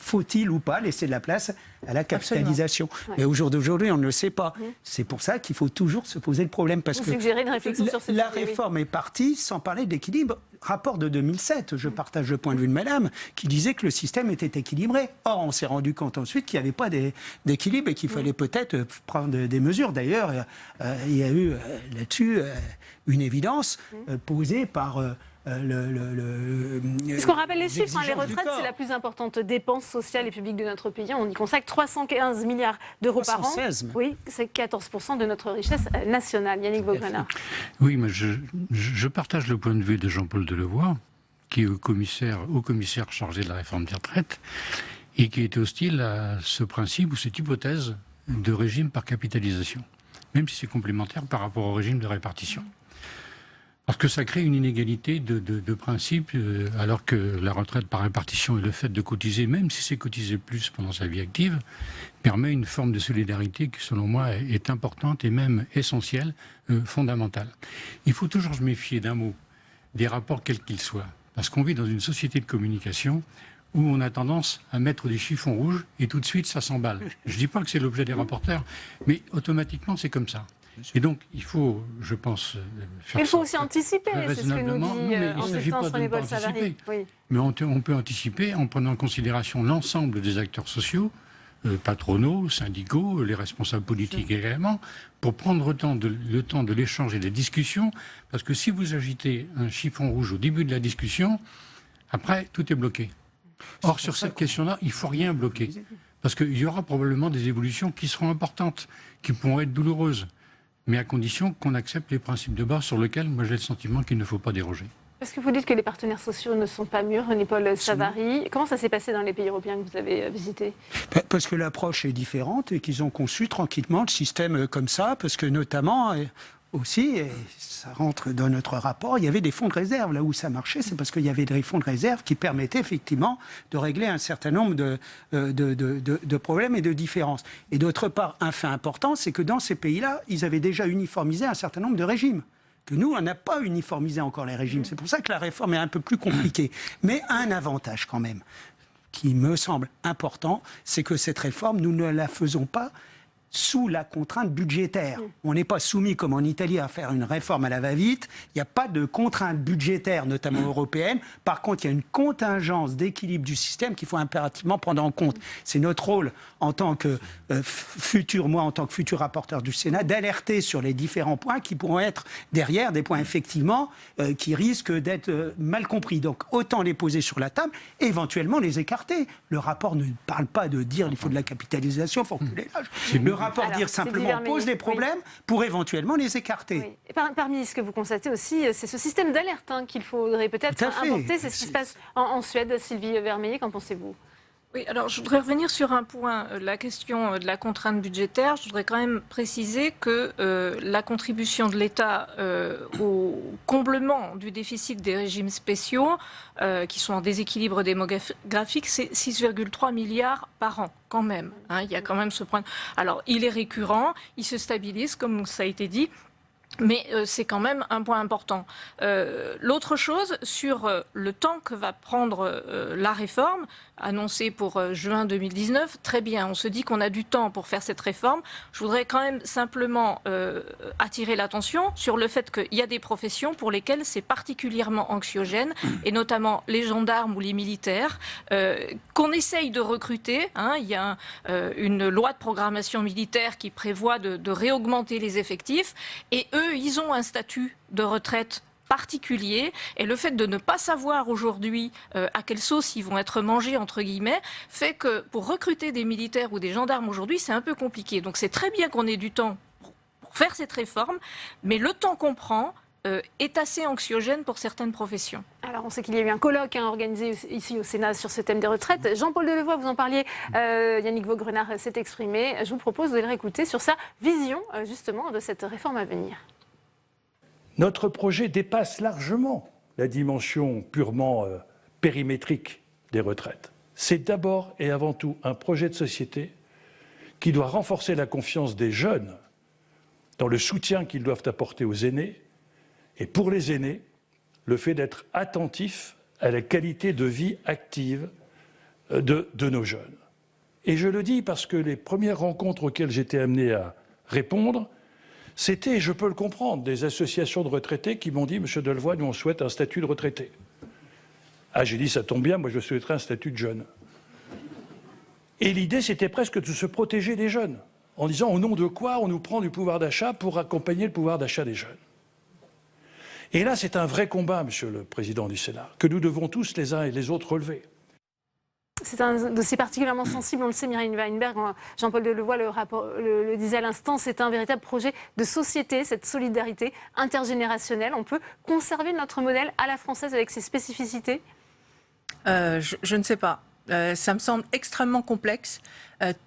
Faut-il ou pas laisser de la place à la capitalisation? Mais au jour d'aujourd'hui, on ne le sait pas. C'est pour ça qu'il faut toujours se poser le problème. Parce que une réflexion sur ce la sujet, réforme est partie sans parler d'équilibre. Rapport de 2007, je partage le point de vue de madame, qui disait que le système était équilibré. Or, on s'est rendu compte ensuite qu'il n'y avait pas d'équilibre et qu'il fallait peut-être prendre des mesures. D'ailleurs, il y a eu là-dessus une évidence posée par... Ce qu'on rappelle les chiffres, les retraites, c'est la plus importante dépense sociale et publique de notre pays. On y consacre 315 milliards d'euros par an. Oui, c'est 14% de notre richesse nationale. Yannick Vaugrenard. Oui, mais je partage le point de vue de Jean-Paul Delevoye, qui est haut commissaire chargé de la réforme des retraites, et qui est hostile à ce principe ou cette hypothèse de régime par capitalisation, même si c'est complémentaire par rapport au régime de répartition. Parce que ça crée une inégalité de principe, alors que la retraite par répartition et le fait de cotiser, même si c'est cotiser plus pendant sa vie active, permet une forme de solidarité qui, selon moi, est importante et même essentielle, fondamentale. Il faut toujours se méfier d'un mot, des rapports quels qu'ils soient. Parce qu'on vit dans une société de communication où on a tendance à mettre des chiffons rouges et tout de suite ça s'emballe. Je ne dis pas que c'est l'objet des rapporteurs, mais automatiquement c'est comme ça. Et donc, il faut, je pense, faire. Il faut aussi anticiper, c'est ce que nous dit René-Paul Savary. Oui. Mais on peut anticiper en prenant en considération l'ensemble des acteurs sociaux, patronaux, syndicaux, les responsables politiques également, pour prendre le temps de l'échange et des discussions. Parce que si vous agitez un chiffon rouge au début de la discussion, après, tout est bloqué. Or, sur cette question-là, il ne faut rien bloquer. Parce qu'il y aura probablement des évolutions qui seront importantes, qui pourront être douloureuses, mais à condition qu'on accepte les principes de base sur lesquels, moi, j'ai le sentiment qu'il ne faut pas déroger. Est-ce que vous dites que les partenaires sociaux ne sont pas mûrs, René-Paul Savary? Comment ça s'est passé dans les pays européens que vous avez visités? Parce que l'approche est différente et qu'ils ont conçu tranquillement le système comme ça, parce que notamment... Aussi, et ça rentre dans notre rapport, il y avait des fonds de réserve. Là où ça marchait, c'est parce qu'il y avait des fonds de réserve qui permettaient effectivement de régler un certain nombre de problèmes et de différences. Et d'autre part, un fait important, c'est que dans ces pays-là, ils avaient déjà uniformisé un certain nombre de régimes. Que nous, on n'a pas uniformisé encore les régimes. C'est pour ça que la réforme est un peu plus compliquée. Mais un avantage quand même, qui me semble important, c'est que cette réforme, nous ne la faisons pas sous la contrainte budgétaire. On n'est pas soumis, comme en Italie, à faire une réforme à la va-vite. Il n'y a pas de contrainte budgétaire, notamment européenne. Par contre, il y a une contingence d'équilibre du système qu'il faut impérativement prendre en compte. C'est notre rôle en tant que en tant que futur rapporteur du Sénat, d'alerter sur les différents points qui pourront être derrière des points, effectivement, qui risquent d'être mal compris. Donc, autant les poser sur la table, et éventuellement les écarter. Le rapport ne parle pas de dire qu'il faut de la capitalisation, il faut reculer l'âge. Le rapport dire simplement pose les problèmes pour éventuellement les écarter. Oui. Et parmi ce que vous constatez aussi, c'est ce système d'alerte qu'il faudrait peut-être inventer. C'est ce qui se passe en Suède. Sylvie Vermeillet, qu'en pensez-vous? Oui, alors je voudrais revenir sur un point, la question de la contrainte budgétaire. Je voudrais quand même préciser que la contribution de l'État au comblement du déficit des régimes spéciaux, qui sont en déséquilibre démographique, c'est 6,3 milliards par an, quand même. Il y a quand même ce point. Alors, il est récurrent, il se stabilise, comme ça a été dit. Mais c'est quand même un point important. L'autre chose, sur le temps que va prendre la réforme, annoncée pour juin 2019, très bien, on se dit qu'on a du temps pour faire cette réforme. Je voudrais quand même simplement attirer l'attention sur le fait qu'il y a des professions pour lesquelles c'est particulièrement anxiogène, et notamment les gendarmes ou les militaires, qu'on essaye de recruter. Il y a une loi de programmation militaire qui prévoit de réaugmenter les effectifs, et eux, ils ont un statut de retraite particulier, et le fait de ne pas savoir aujourd'hui à quelle sauce ils vont être mangés, entre guillemets, fait que pour recruter des militaires ou des gendarmes aujourd'hui, c'est un peu compliqué. Donc c'est très bien qu'on ait du temps pour faire cette réforme, mais le temps qu'on prend, est assez anxiogène pour certaines professions. Alors, on sait qu'il y a eu un colloque organisé ici au Sénat sur ce thème des retraites. Jean-Paul Delevoye, vous en parliez, Yannick Vaugrenard s'est exprimé. Je vous propose de le réécouter sur sa vision, justement, de cette réforme à venir. Notre projet dépasse largement la dimension purement périmétrique des retraites. C'est d'abord et avant tout un projet de société qui doit renforcer la confiance des jeunes dans le soutien qu'ils doivent apporter aux aînés, et pour les aînés, le fait d'être attentif à la qualité de vie active de nos jeunes. Et je le dis parce que les premières rencontres auxquelles j'étais amené à répondre, c'était, je peux le comprendre, des associations de retraités qui m'ont dit « Monsieur Delevoye, nous on souhaite un statut de retraité ». Ah, j'ai dit « Ça tombe bien, moi je souhaiterais un statut de jeune ». Et l'idée, c'était presque de se protéger des jeunes, en disant au nom de quoi on nous prend du pouvoir d'achat pour accompagner le pouvoir d'achat des jeunes. Et là, c'est un vrai combat, Monsieur le Président du Sénat, que nous devons tous les uns et les autres relever. C'est un dossier particulièrement sensible, on le sait, Myriam Weinberg, Jean-Paul Delevoye le disait à l'instant, c'est un véritable projet de société, cette solidarité intergénérationnelle. On peut conserver notre modèle à la française avec ses spécificités ? Je ne sais pas. Ça me semble extrêmement complexe.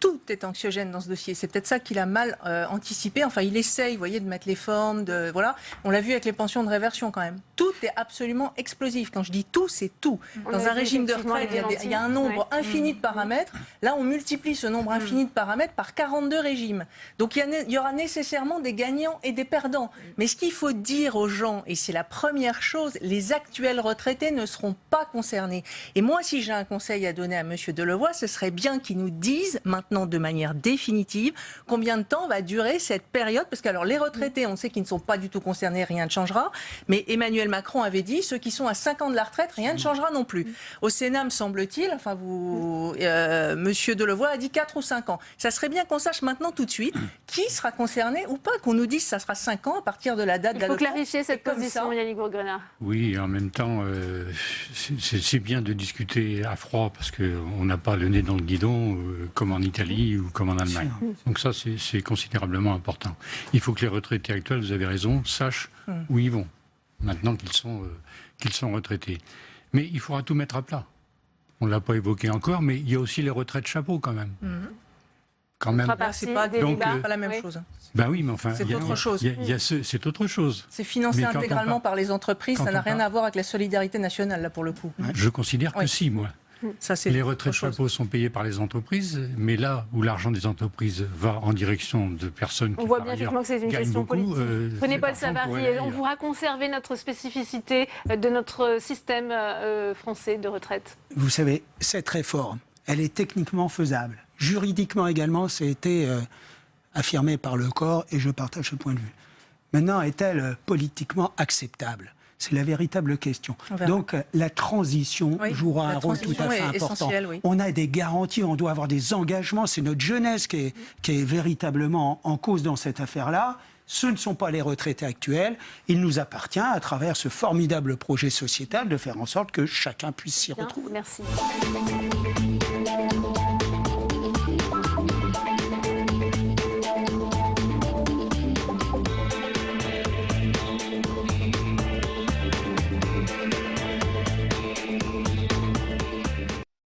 Tout est anxiogène dans ce dossier. C'est peut-être ça qu'il a mal anticipé. Enfin, il essaye, vous voyez, de mettre les formes. Voilà. On l'a vu avec les pensions de réversion quand même. Tout est absolument explosif. Quand je dis tout, c'est tout. Dans un régime de retraite, il y a un nombre infini de paramètres. Là, on multiplie ce nombre infini de paramètres par 42 régimes. Donc, il y aura nécessairement des gagnants et des perdants. Mais ce qu'il faut dire aux gens, et c'est la première chose, les actuels retraités ne seront pas concernés. Et moi, si j'ai un conseil à donner à M. Delevoye, ce serait bien qu'il nous dise maintenant de manière définitive combien de temps va durer cette période, parce que alors les retraités, on sait qu'ils ne sont pas du tout concernés, rien ne changera, mais Emmanuel Macron avait dit ceux qui sont à 5 ans de la retraite, rien ne changera non plus. Au Sénat, me semble-t-il, enfin Monsieur Delevoye a dit 4 ou 5 ans. Ça serait bien qu'on sache maintenant tout de suite qui sera concerné ou pas, qu'on nous dise que ça sera 5 ans à partir de la date d'adoption. Il faut clarifier cette position, Yannick Vaugrenard. Oui, et en même temps, c'est bien de discuter à froid parce qu'on n'a pas le nez dans le guidon comme en Italie ou comme en Allemagne. Donc ça, c'est considérablement important. Il faut que les retraités actuels, vous avez raison, sachent où ils vont, maintenant qu'ils sont retraités. Mais il faudra tout mettre à plat. On ne l'a pas évoqué encore, mais il y a aussi les retraites chapeau quand même. Quand même. C'est pas la même chose. Ben oui, mais enfin, c'est autre chose. C'est autre chose. C'est financé intégralement par les entreprises, ça n'a rien à voir avec la solidarité nationale, là, pour le coup. Je considère que si, moi. Ça, les retraites chapeaux sont payées par les entreprises, mais là où l'argent des entreprises va en direction de personnes qui, on voit bien effectivement que c'est une question politique. Prenez Paul Savary, on pourra conserver notre spécificité de notre système français de retraite. Vous savez, cette réforme, elle est techniquement faisable. Juridiquement également, ça a été affirmé par le corps et je partage ce point de vue. Maintenant, est-elle politiquement acceptable ? C'est la véritable question. Donc la transition jouera un rôle tout à fait important. On a des garanties, on doit avoir des engagements. C'est notre jeunesse qui est véritablement en cause dans cette affaire-là. Ce ne sont pas les retraités actuels. Il nous appartient, à travers ce formidable projet sociétal, de faire en sorte que chacun puisse s'y retrouver. Merci.